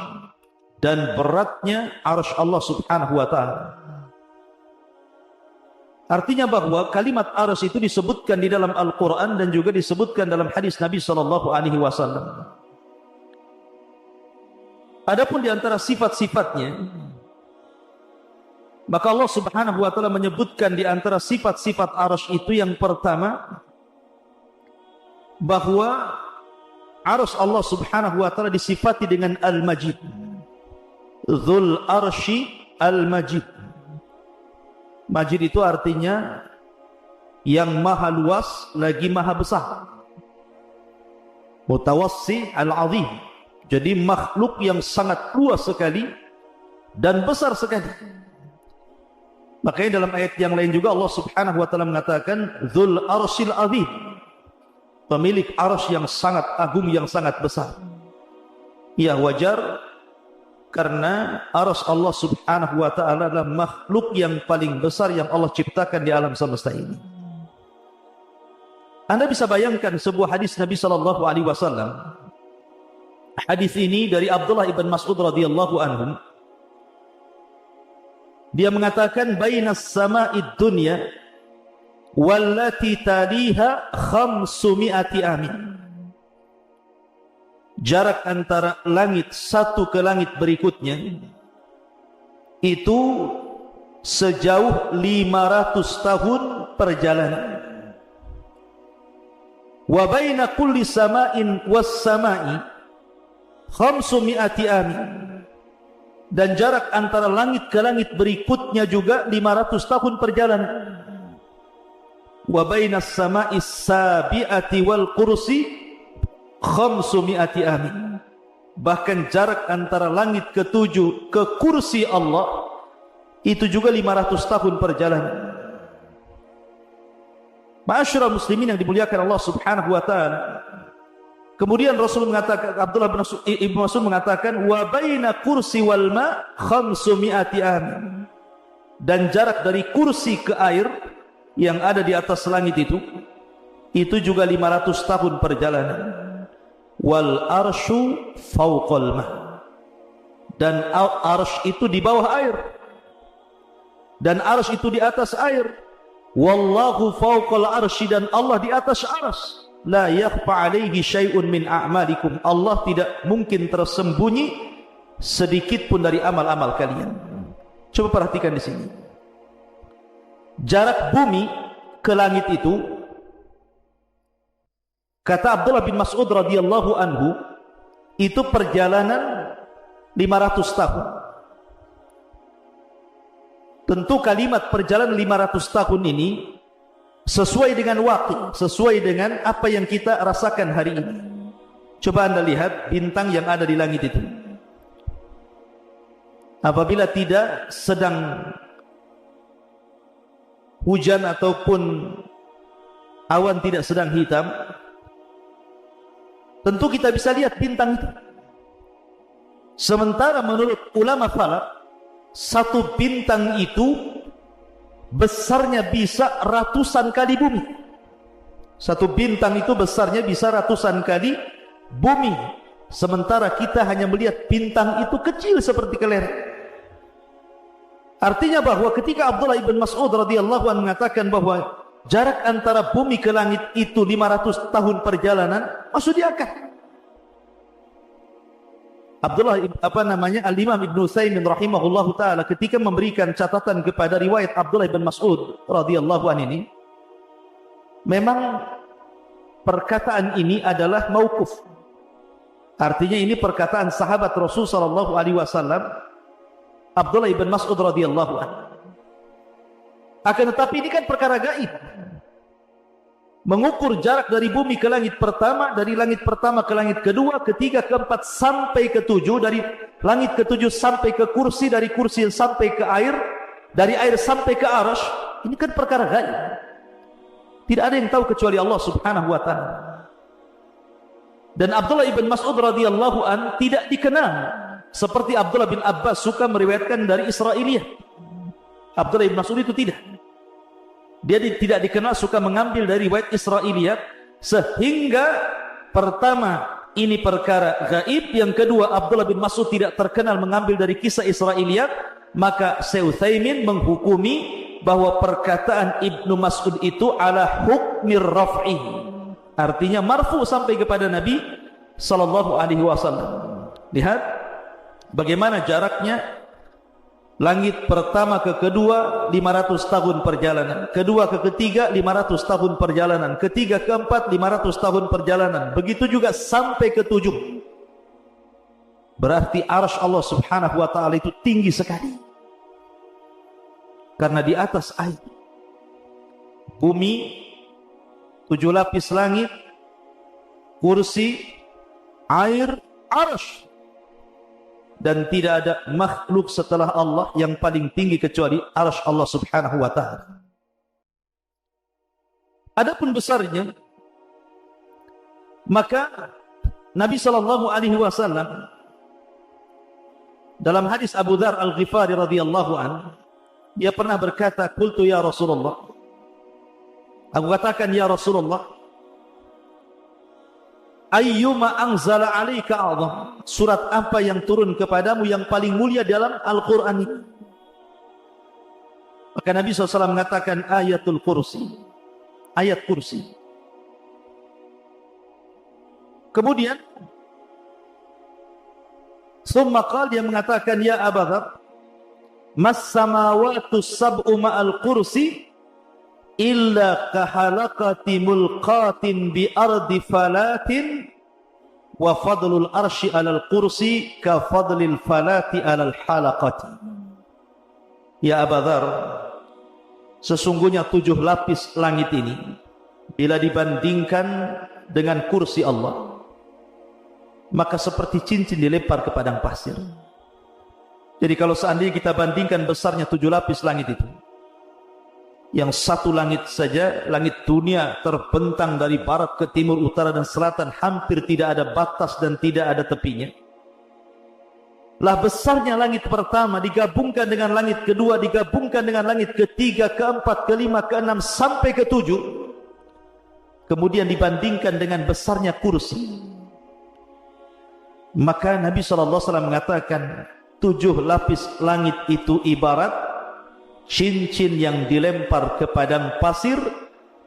dan beratnya arsy Allah Subhanahu wa taala. Artinya bahwa kalimat arsy itu disebutkan di dalam Al-Qur'an dan juga disebutkan dalam hadis Nabi sallallahu alaihi wasallam. Adapun di antara sifat-sifatnya, maka Allah Subhanahu wa taala menyebutkan di antara sifat-sifat arsy itu yang pertama bahwa arsy Allah Subhanahu wa taala disifati dengan Al-Majid. Dzul arsy Al-Majid. Majid itu artinya yang maha luas lagi maha besar. Mutawassi al-azim. Jadi makhluk yang sangat luas sekali dan besar sekali. Makanya dalam ayat yang lain juga Allah Subhanahu wa taala mengatakan dzul arsyil azim. Pemilik arsy yang sangat agung, yang sangat besar. Ya wajar, karena arsy Allah Subhanahu wa taala adalah makhluk yang paling besar yang Allah ciptakan di alam semesta ini. Anda bisa bayangkan sebuah hadis Nabi sallallahu alaihi wasallam. Hadis ini dari Abdullah ibn Mas'ud radhiyallahu anhu. Dia mengatakan bainas sama'id dunya wallati taliha 500 amin. Jarak antara langit satu ke langit berikutnya itu sejauh 500 tahun perjalanan. Wa baina kulli sama'in was sama'i 500 amin. Dan jarak antara langit ke langit berikutnya juga 500 tahun perjalanan. Wa bainas sama'is sabi'ati wal kursi 500 amin. Bahkan jarak antara langit ke-7 ke kursi Allah itu juga 500 tahun perjalanan. Ma'asyiral muslimin yang dimuliakan Allah Subhanahu wa taala. Kemudian Rasul mengatakan, Abdullah bin Mas'ud mengatakan wa baina kursi wal ma 500 amin. Dan jarak dari kursi ke air yang ada di atas langit itu juga 500 tahun perjalanan. Wal arsyu fawqal ma. Dan arsy itu di bawah air. Dan arsy itu di atas air. Wallahu fawqal arsy, dan Allah di atas arsy. La yakhfa alaihi syai'un min a'malikum. Allah tidak mungkin tersembunyi sedikit pun dari amal-amal kalian. Coba perhatikan di sini. Jarak bumi ke langit itu, kata Abdullah bin Mas'ud radhiyallahu anhu, itu perjalanan 500 tahun. Tentu kalimat perjalanan 500 tahun ini sesuai dengan waktu, sesuai dengan apa yang kita rasakan hari ini. Coba Anda lihat bintang yang ada di langit itu. Apabila tidak sedang hujan ataupun awan tidak sedang hitam, tentu kita bisa lihat bintang itu. Sementara menurut ulama falak, satu bintang itu besarnya bisa ratusan kali bumi. Satu bintang itu besarnya bisa ratusan kali bumi. Sementara kita hanya melihat bintang itu kecil seperti kelereng. Artinya bahwa ketika Abdullah ibn Mas'ud radhiyallahu anhu mengatakan bahwa jarak antara bumi ke langit itu 500 tahun perjalanan, masuk di akal. Al-Imam Ibn Utsaimin rahimahullahu taala ketika memberikan catatan kepada riwayat Abdullah ibn Mas'ud radhiyallahu anhu ini, memang perkataan ini adalah mauquf. Artinya ini perkataan sahabat Rasul sallallahu alaihi wasallam Abdullah ibn Mas'ud radhiyallahu anhu. Akan tetapi ini kan perkara gaib. Mengukur jarak dari bumi ke langit pertama, dari langit pertama ke langit kedua, ketiga, keempat sampai ketujuh, dari langit ketujuh sampai ke kursi, dari kursi sampai ke air, dari air sampai ke arasy. Ini kan perkara gaib. Tidak ada yang tahu kecuali Allah Subhanahu wa taala. Dan Abdullah ibn Mas'ud radhiyallahu anhu tidak dikenal seperti Abdullah bin Abbas suka meriwayatkan dari Israiliyah. Abdullah bin Mas'ud itu tidak. Dia tidak dikenal suka mengambil dari riwayat Israiliyah, sehingga pertama ini perkara gaib, yang kedua Abdullah bin Mas'ud tidak terkenal mengambil dari kisah Israiliyah, maka Syekh Utsaimin menghukumi bahwa perkataan Ibnu Mas'ud itu ala hukmir raf'i. Artinya marfu sampai kepada Nabi sallallahu alaihi wasallam. Lihat bagaimana jaraknya langit pertama ke kedua 500 tahun perjalanan, kedua ke ketiga 500 tahun perjalanan, ketiga ke empat 500 tahun perjalanan, begitu juga sampai ke 7. Berarti arsy Allah Subhanahu wa taala itu tinggi sekali. Karena di atas air, bumi, 7 lapis langit, kursi, air, arsy. Dan tidak ada makhluk setelah Allah yang paling tinggi kecuali arsy Allah Subhanahu wa taala. Adapun besarnya, maka Nabi sallallahu alaihi wasallam dalam hadis Abu Dzar Al-Ghifari radhiyallahu anhu, dia pernah berkata, "Qultu ya Rasulullah." Aku katakan, "Ya Rasulullah, ayyuma anzala 'alaika a'zam?" Surat apa yang turun kepadamu yang paling mulia dalam Al-Qur'an ini? Maka Nabi SAW mengatakan ayatul kursi, ayat kursi. Kemudian summa qala, dia mengatakan, "Ya Abu Dzar, mas samawatu sab'u ma'al kursi illa kahalaqati mulqatin bi ardi falatin wa fadlul arsy 'alal kursi ka fadlil falati 'alal halaqati." Ya Abu Dzar, sesungguhnya 7 lapis langit ini bila dibandingkan dengan kursi Allah, maka seperti cincin dilempar ke padang pasir. Jadi kalau seandainya kita bandingkan besarnya 7 lapis langit itu, yang satu langit saja, langit dunia terbentang dari barat ke timur, utara dan selatan, hampir tidak ada batas dan tidak ada tepinya. Lah besarnya langit pertama digabungkan dengan langit kedua, digabungkan dengan langit ketiga, keempat, kelima, keenam sampai ke-7, kemudian dibandingkan dengan besarnya kursi, maka Nabi SAW mengatakan 7 lapis langit itu ibarat cincin yang dilempar ke padang pasir,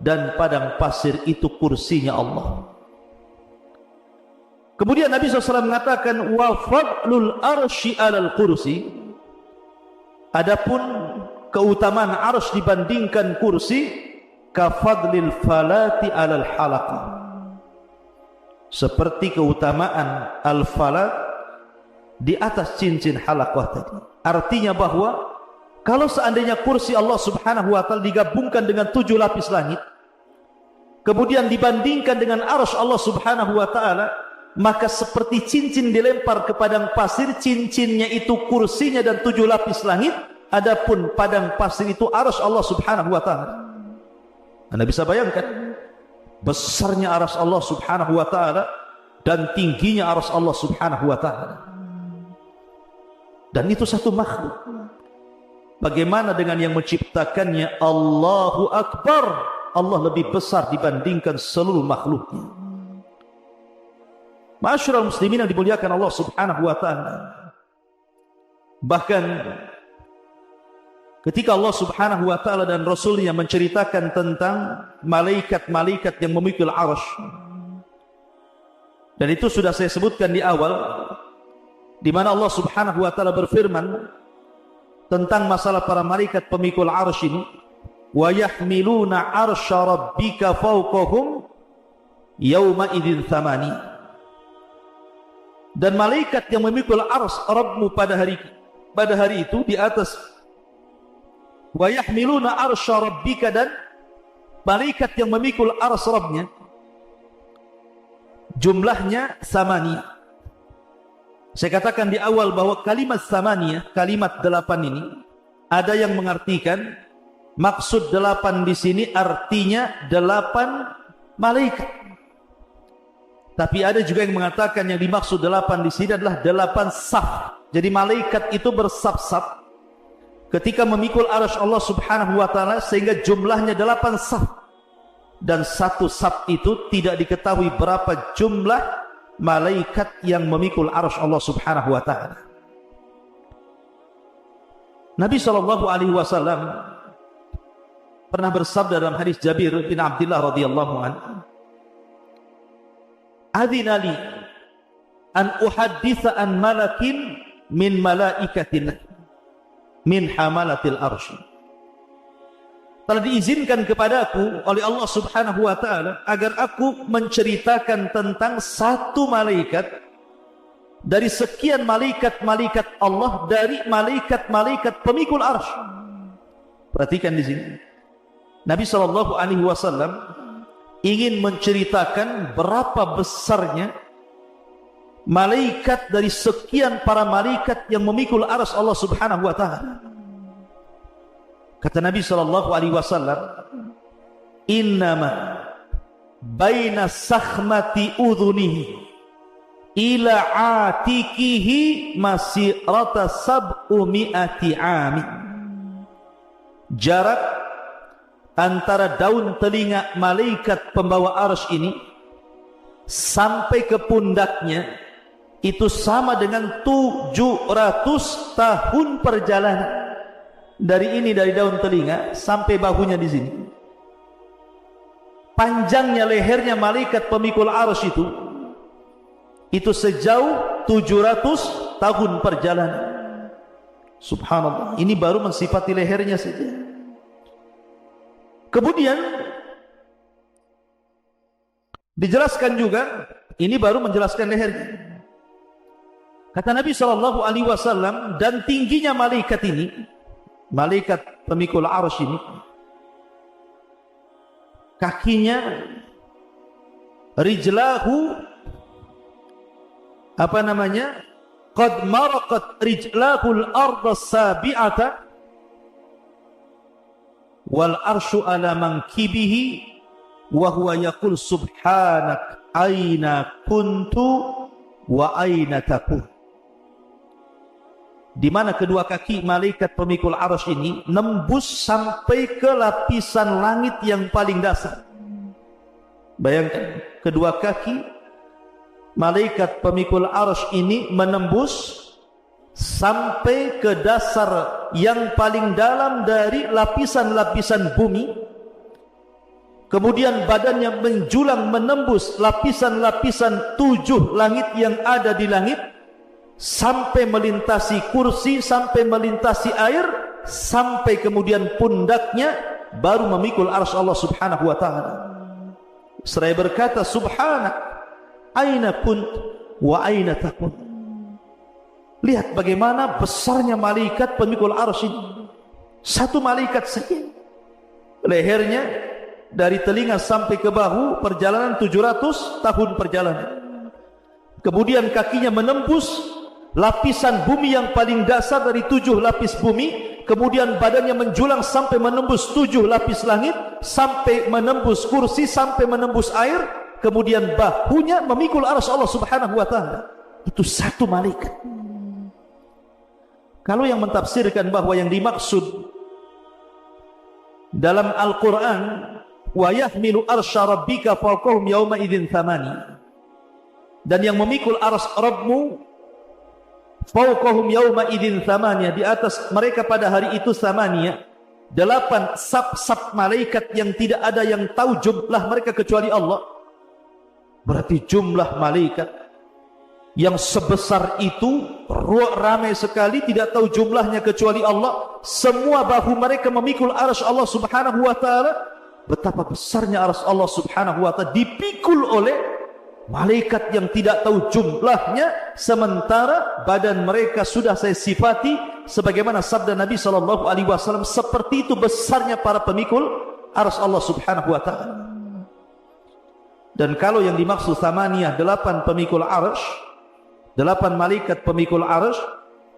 dan padang pasir itu kursinya Allah. Kemudian Nabi SAW mengatakan wa fadlul arsy 'alal kursi, adapun keutamaan arsy dibandingkan kursi, ka fadlil falati 'alal halaqah, seperti keutamaan al-falat di atas cincin halaqah tadi. Artinya bahwa Kalau seandainya kursi Allah subhanahu wa ta'ala digabungkan dengan 7 lapis langit, kemudian dibandingkan dengan arsy Allah subhanahu wa ta'ala, maka seperti cincin dilempar ke padang pasir, cincinnya itu kursinya dan 7 lapis langit, adapun padang pasir itu arsy Allah subhanahu wa ta'ala. Anda bisa bayangkan besarnya arsy Allah subhanahu wa ta'ala dan tingginya arsy Allah subhanahu wa ta'ala. Dan itu satu makhluk. Bagaimana dengan yang menciptakannya? Allahu Akbar. Allah lebih besar dibandingkan seluruh makhluknya. Ma'asyiral muslimin yang dimuliakan Allah subhanahu wa ta'ala, bahkan ketika Allah subhanahu wa ta'ala dan Rasulnya menceritakan tentang malaikat-malaikat yang memikul arsy, dan itu sudah saya sebutkan di awal, di mana Allah subhanahu wa ta'ala berfirman tentang masalah para malaikat pemikul arsy ini, wa yahmiluna arsya rabbika fawqahum yawma idzin thamani. Dan malaikat yang memikul arsy Rabbmu pada hari itu di atas, wa yahmiluna arsya rabbika, dan malaikat yang memikul arsy Rabbnya jumlahnya samani. Saya katakan di awal bahwa kalimat samaniyah, kalimat 8 ini, ada yang mengartikan maksud 8 di sini artinya 8 malaikat. Tapi ada juga yang mengatakan yang dimaksud 8 di sini adalah 8 saf. Jadi malaikat itu bersaf-saf ketika memikul arsy Allah subhanahu wa ta'ala, sehingga jumlahnya 8 saf. Dan satu saf itu tidak diketahui berapa jumlah malaikat yang memikul arsy Allah subhanahu wa ta'ala. Nabi SAW pernah bersabda dalam hadis Jabir bin Abdullah radhiyallahu anhu, "Adzina li an uhadditsa an malakin min malaikatin min hamalatil arsy." Telah diizinkan kepadaku oleh Allah subhanahu wa ta'ala agar aku menceritakan tentang satu malaikat dari sekian malaikat-malaikat Allah, dari malaikat-malaikat pemikul arsy. Perhatikan di sini, Nabi SAW ingin menceritakan berapa besarnya malaikat dari sekian para malaikat yang memikul arsy Allah subhanahu wa ta'ala. Kata Nabi SAW, "Innama baina sakhmati udhunihi ila atikihi masirata sab'umi'ati ami." Jarak antara daun telinga malaikat pembawa arsy ini sampai ke pundaknya itu sama dengan 700 tahun perjalanan. Dari daun telinga sampai bahunya di sini. Panjangnya lehernya malaikat pemikul arsy itu sejauh 700 tahun perjalanan. Subhanallah, ini baru mensifati lehernya saja. Kemudian dijelaskan juga, ini baru menjelaskan lehernya. Kata Nabi SAW, dan tingginya malaikat ini, malaikat pemikul arsy ini, kakinya, rijlahu, qad maraqat rijlahul arda sabi'ata wal arsyu ala mankibihi wa huwa yaqul subhanak aina kuntu wa aina takun. Di mana kedua kaki malaikat pemikul arsy ini nembus sampai ke lapisan langit yang paling dasar. Bayangkan, kedua kaki malaikat pemikul arsy ini menembus sampai ke dasar yang paling dalam dari lapisan-lapisan bumi. Kemudian badannya menjulang menembus lapisan-lapisan 7 langit yang ada di langit, sampai melintasi kursi, sampai melintasi air, sampai kemudian pundaknya baru memikul arsy Allah subhanahu wa ta'ala. Seraya berkata, subhanak aina kunt wa aina takun. Lihat bagaimana besarnya malaikat pemikul arsy ini. Satu malaikat saja. Lehernya dari telinga sampai ke bahu perjalanan 700 tahun perjalanan. Kemudian kakinya menembus lapisan bumi yang paling dasar dari 7 lapis bumi. Kemudian badannya menjulang sampai menembus 7 lapis langit, sampai menembus kursi, sampai menembus air. Kemudian bahunya memikul arsy Allah Subhanahu wa taala. Itu satu malaikat. Kalau yang mentafsirkan bahwa yang dimaksud dalam Al-Quran wa yahmilu arsya rabbika fawqahum yawma idzin thamani, dan yang memikul arsy Rabbmu fawqahum yawma idzin thamaniya, di atas mereka pada hari itu thamaniya, 8 sab-sab malaikat yang tidak ada yang tahu jumlah mereka kecuali Allah. Berarti jumlah malaikat yang sebesar itu ramai sekali, tidak tahu jumlahnya kecuali Allah. Semua bahu mereka memikul arsy Allah Subhanahu wa taala. Betapa besarnya arsy Allah Subhanahu wa taala dipikul oleh malaikat yang tidak tahu jumlahnya, sementara badan mereka sudah saya sifati sebagaimana sabda Nabi sallallahu alaihi wasallam, seperti itu besarnya para pemikul arsy Allah Subhanahu wa taala. Dan kalau yang dimaksud thamaniyah 8 pemikul arsy, 8 malaikat pemikul arsy,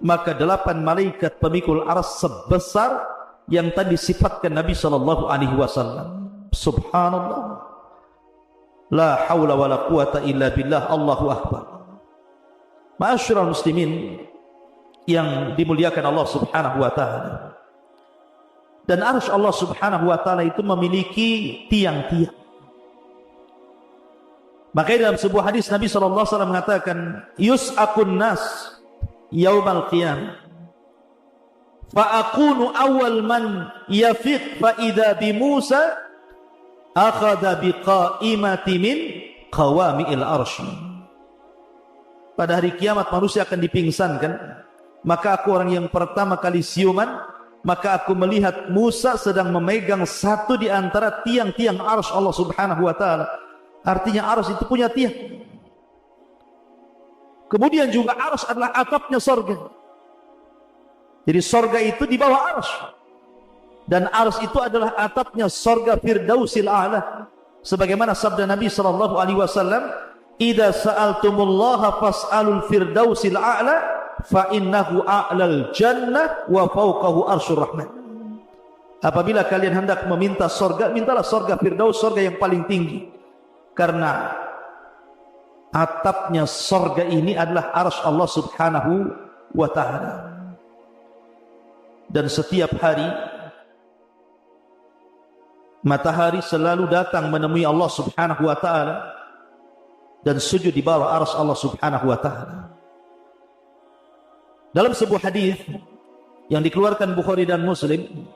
maka 8 malaikat pemikul arsy sebesar yang tadi sifatkan Nabi sallallahu alaihi wasallam. Subhanallah. La haula wala quwata illa billah. Allahu akbar. Ma'asyiral muslimin yang dimuliakan Allah Subhanahu wa taala. Dan arsy Allah Subhanahu wa taala itu memiliki tiang-tiang. Makanya dalam sebuah hadis Nabi SAW mengatakan, yus'akun nas yaumal qiyamah fa'akunu awal man yafiq fa'idha bi Musa akhadha biqa'imati min qawami'il arsy. Pada hari kiamat manusia akan dipingsankan, maka aku orang yang pertama kali siuman, maka aku melihat Musa sedang memegang satu di antara tiang-tiang arsy Allah Subhanahu wa taala. Artinya arsy itu punya tiang. Kemudian juga arsy adalah atapnya sorga. Jadi sorga itu di bawah arsy, dan arsy itu adalah atapnya sorga Firdausil A'la. Sebagaimana sabda Nabi sallallahu alaihi wasallam, "Idza sa'altumullaha fas'alul Firdausil A'la fa innahu a'lal jannah wa fawqahu arsyur rahman." Apabila kalian hendak meminta sorga, mintalah sorga Firdaus, sorga yang paling tinggi. Karena atapnya sorga ini adalah arsy Allah Subhanahu wa ta'ala. Dan setiap hari matahari selalu datang menemui Allah Subhanahu wa ta'ala dan sujud di bawah arsy Allah Subhanahu wa ta'ala. Dalam sebuah hadis yang dikeluarkan Bukhari dan Muslim,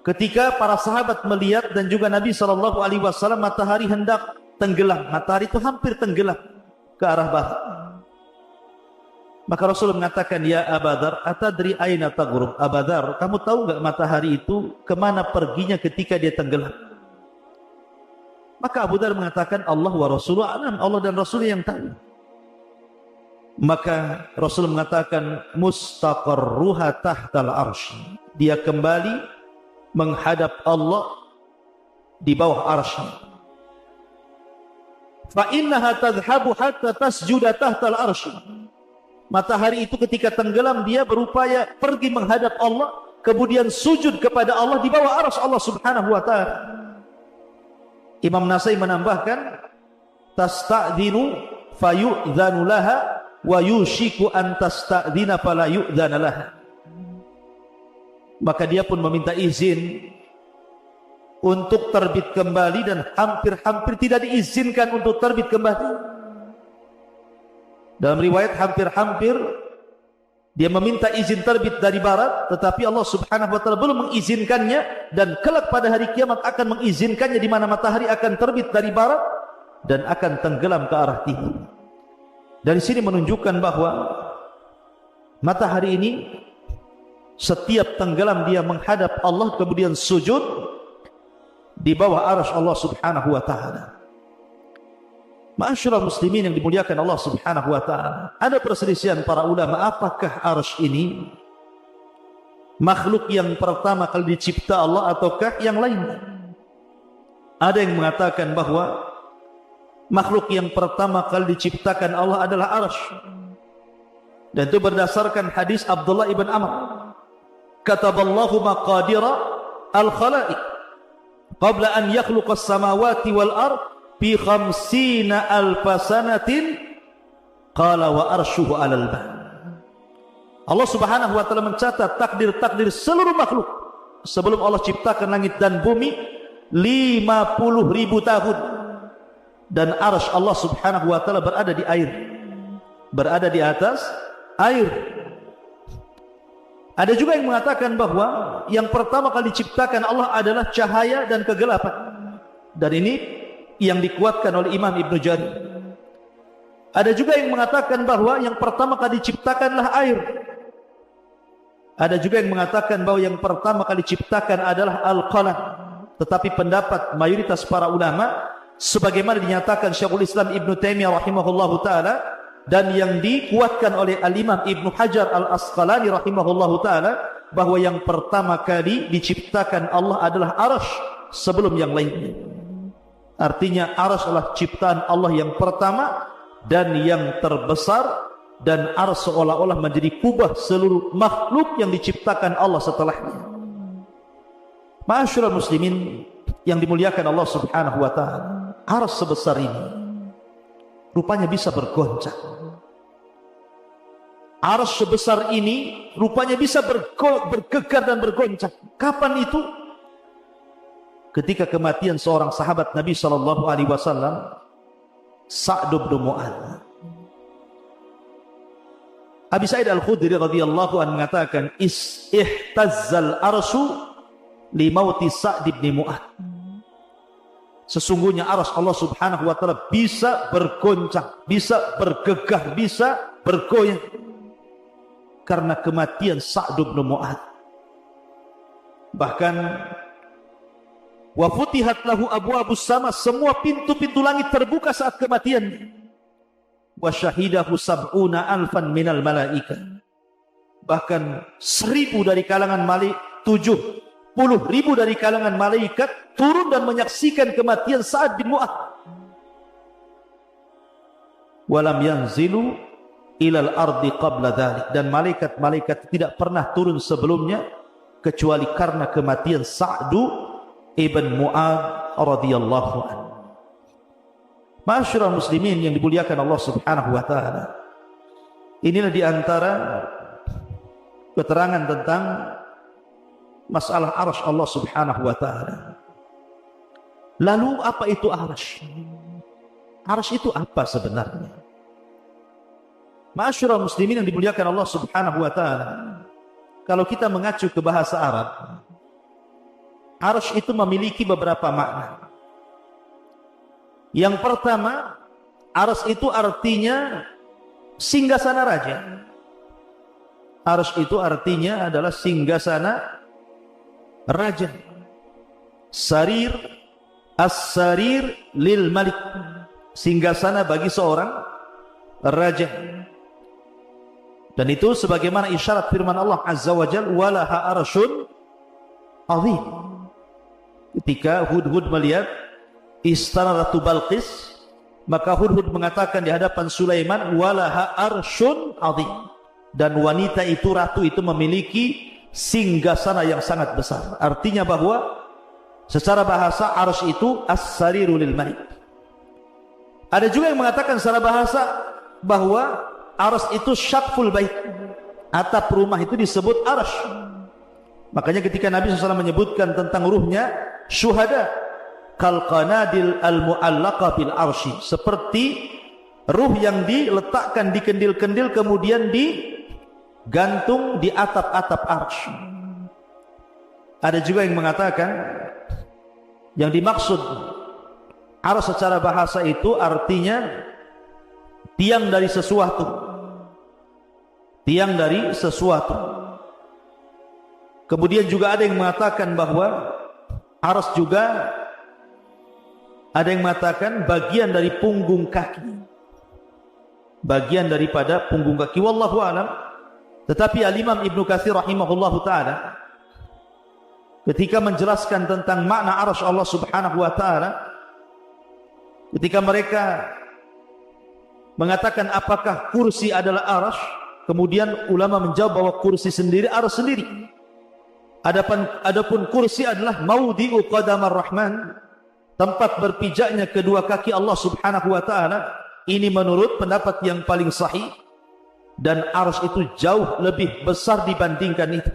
ketika para sahabat melihat dan juga Nabi SAW, matahari hendak tenggelam. Matahari itu hampir tenggelam ke arah barat. Maka Rasul mengatakan, "Ya Abadar, atadri aina taghrub?" Abadar, kamu tahu enggak matahari itu kemana perginya ketika dia tenggelam? Maka Abu Dar mengatakan, "Allah wa Rasuluhu a'lam." Allah dan Rasul yang tahu. Maka Rasul mengatakan, "Mustaqarruha tahtal arsy." Dia kembali menghadap Allah di bawah arsy. Fa innaha tadhhabu hatta tasjuda tahtal arsy. Matahari itu ketika tenggelam dia berupaya pergi menghadap Allah, kemudian sujud kepada Allah di bawah arsy Allah Subhanahu wa taala. Imam Nasai menambahkan, tasta'dhinu fayu'dhanu laha wa yushiku an tasta'dhina fala yu'dhana laha. Maka dia pun meminta izin untuk terbit kembali dan hampir-hampir tidak diizinkan untuk terbit kembali. Dalam riwayat hampir-hampir dia meminta izin terbit dari barat, tetapi Allah Subhanahu wa taala belum mengizinkannya, dan kelak pada hari kiamat akan mengizinkannya, di mana matahari akan terbit dari barat dan akan tenggelam ke arah timur. Dari sini menunjukkan bahwa matahari ini setiap tenggelam dia menghadap Allah, kemudian sujud di bawah arsy Allah Subhanahu wa taala. Ma'asyiral muslimin yang dimuliakan Allah Subhanahu wa taala, ada perselisihan para ulama apakah arsy ini makhluk yang pertama kali dicipta Allah ataukah yang lain? Ada yang mengatakan bahwa makhluk yang pertama kali diciptakan Allah adalah arsy. Dan itu berdasarkan hadis Abdullah ibn Amr. Kataballahu maqadira al-khalaiq qabla an yakhluqa as-samawati wal ard bi 50,000 sanatin qala wa arshuhu 'alal ma. Allah Subhanahu wa taala mencatat takdir-takdir seluruh makhluk sebelum Allah ciptakan langit dan bumi 50.000 tahun, dan arsy Allah Subhanahu wa taala berada di air, berada di atas air. Ada juga yang mengatakan bahwa yang pertama kali diciptakan Allah adalah cahaya dan kegelapan, dan ini yang dikuatkan oleh Imam Ibnu Jarir. Ada juga yang mengatakan bahwa yang pertama kali diciptakanlah air. Ada juga yang mengatakan bahwa yang pertama kali diciptakan adalah al-qalam. Tetapi pendapat mayoritas para ulama, sebagaimana dinyatakan Syekhul Islam Ibnu Taimiyah rahimahullahu taala, dan yang dikuatkan oleh Al-Imam Ibnu Hajar Al-Asqalani rahimahullahu taala, bahwa yang pertama kali diciptakan Allah adalah arsy sebelum yang lainnya. Artinya arsy adalah ciptaan Allah yang pertama dan yang terbesar, dan arsy seolah-olah menjadi kubah seluruh makhluk yang diciptakan Allah setelahnya. Ma'asyiral muslimin yang dimuliakan Allah Subhanahu wa taala, arsy sebesar ini rupanya bisa bergoncang. Arsy sebesar ini rupanya bisa bergegar dan bergoncang. Kapan itu? Ketika kematian seorang sahabat Nabi sallallahu alaihi wasallam, Sa'd bin Mu'adz. Abi Sa'id Al-Khudri radhiyallahu anhu mengatakan, ihtazzal arsyu li mauti Sa'd bin Mu'adz. Sesungguhnya arsy Allah Subhanahu wa taala bisa bergoncang, bisa bergegar, bisa bergoyang karena kematian Sa'd bin Mu'adz. Bahkan wa futihat lahu abwabus sama, semua pintu-pintu langit terbuka saat kematian. Wa syahidahu 70,000 minal malaika. Bahkan 1.000 dari kalangan malaikat, 70.000 dari kalangan malaikat turun dan menyaksikan kematian Sa'd bin Mu'adz. Walam yanzilu ilal ardi qabla dzalik, dan malaikat-malaikat tidak pernah turun sebelumnya kecuali karena kematian Sa'd ibn Mu'adz radhiyallahu anhu. Ma'asyiral muslimin yang dimuliakan Allah Subhanahu wa taala, inilah di antara keterangan tentang masalah arsy Allah Subhanahu wa taala. Lalu apa itu arsy? Arsy itu apa sebenarnya? Ma'asyiral muslimin yang dimuliakan Allah Subhanahu wa taala, kalau kita mengacu ke bahasa Arab, arsy itu memiliki beberapa makna. Yang pertama, arsy itu artinya singgasana raja. Arsy itu artinya adalah singgasana raja. Sarir, as-sarir lil malik, singgasana bagi seorang raja. Dan itu sebagaimana isyarat firman Allah Azza wa Jalla, walaha arsyun azim. Ketika Hudhud melihat istana Ratu Balqis, maka Hudhud mengatakan di hadapan Sulaiman, walaha arsyun azim, dan wanita itu, ratu itu memiliki singgasana yang sangat besar. Artinya bahwa secara bahasa arsy itu as-sariru lil malik. Ada juga yang mengatakan secara bahasa bahwa arsy itu syaqful bait, atap rumah itu disebut arsy. Makanya ketika Nabi SAW menyebutkan tentang ruhnya syuhada, kal qanadil al-mu'allaqa bil arsy, seperti ruh yang diletakkan di kendil-kendil kemudian digantung di atap-atap arsy. Ada juga yang mengatakan yang dimaksud arsy secara bahasa itu artinya tiang dari sesuatu. Tiang dari sesuatu. Kemudian juga ada yang mengatakan bahwa arsy juga, ada yang mengatakan bagian dari punggung kaki, bagian daripada punggung kaki, wallahu alam. Tetapi Al-Imam Ibnu Katsir rahimahullahu taala ketika menjelaskan tentang makna arsy Allah Subhanahu wa taala, ketika mereka mengatakan apakah kursi adalah arsy, kemudian ulama menjawab bahwa kursi sendiri arsy sendiri. Adapun kursi adalah maudhi'u qadamar rahman, tempat berpijaknya kedua kaki Allah Subhanahu wa taala. Ini menurut pendapat yang paling sahih, dan arsy itu jauh lebih besar dibandingkan itu.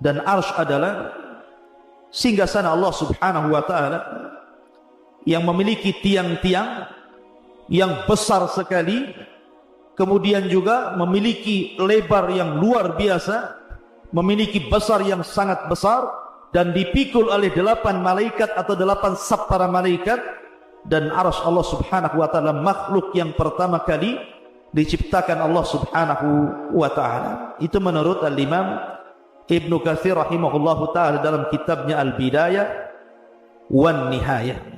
Dan arsy adalah singgasana Allah Subhanahu wa taala yang memiliki tiang-tiang yang besar sekali, kemudian juga memiliki lebar yang luar biasa, memiliki besar yang sangat besar, dan dipikul oleh 8 malaikat atau 8 saf para malaikat. Dan arsy Allah Subhanahu wa taala makhluk yang pertama kali diciptakan Allah Subhanahu wa taala. Itu menurut Al-Imam Ibnu Katsir rahimahullahu taala dalam kitabnya Al-Bidayah wan Nihayah.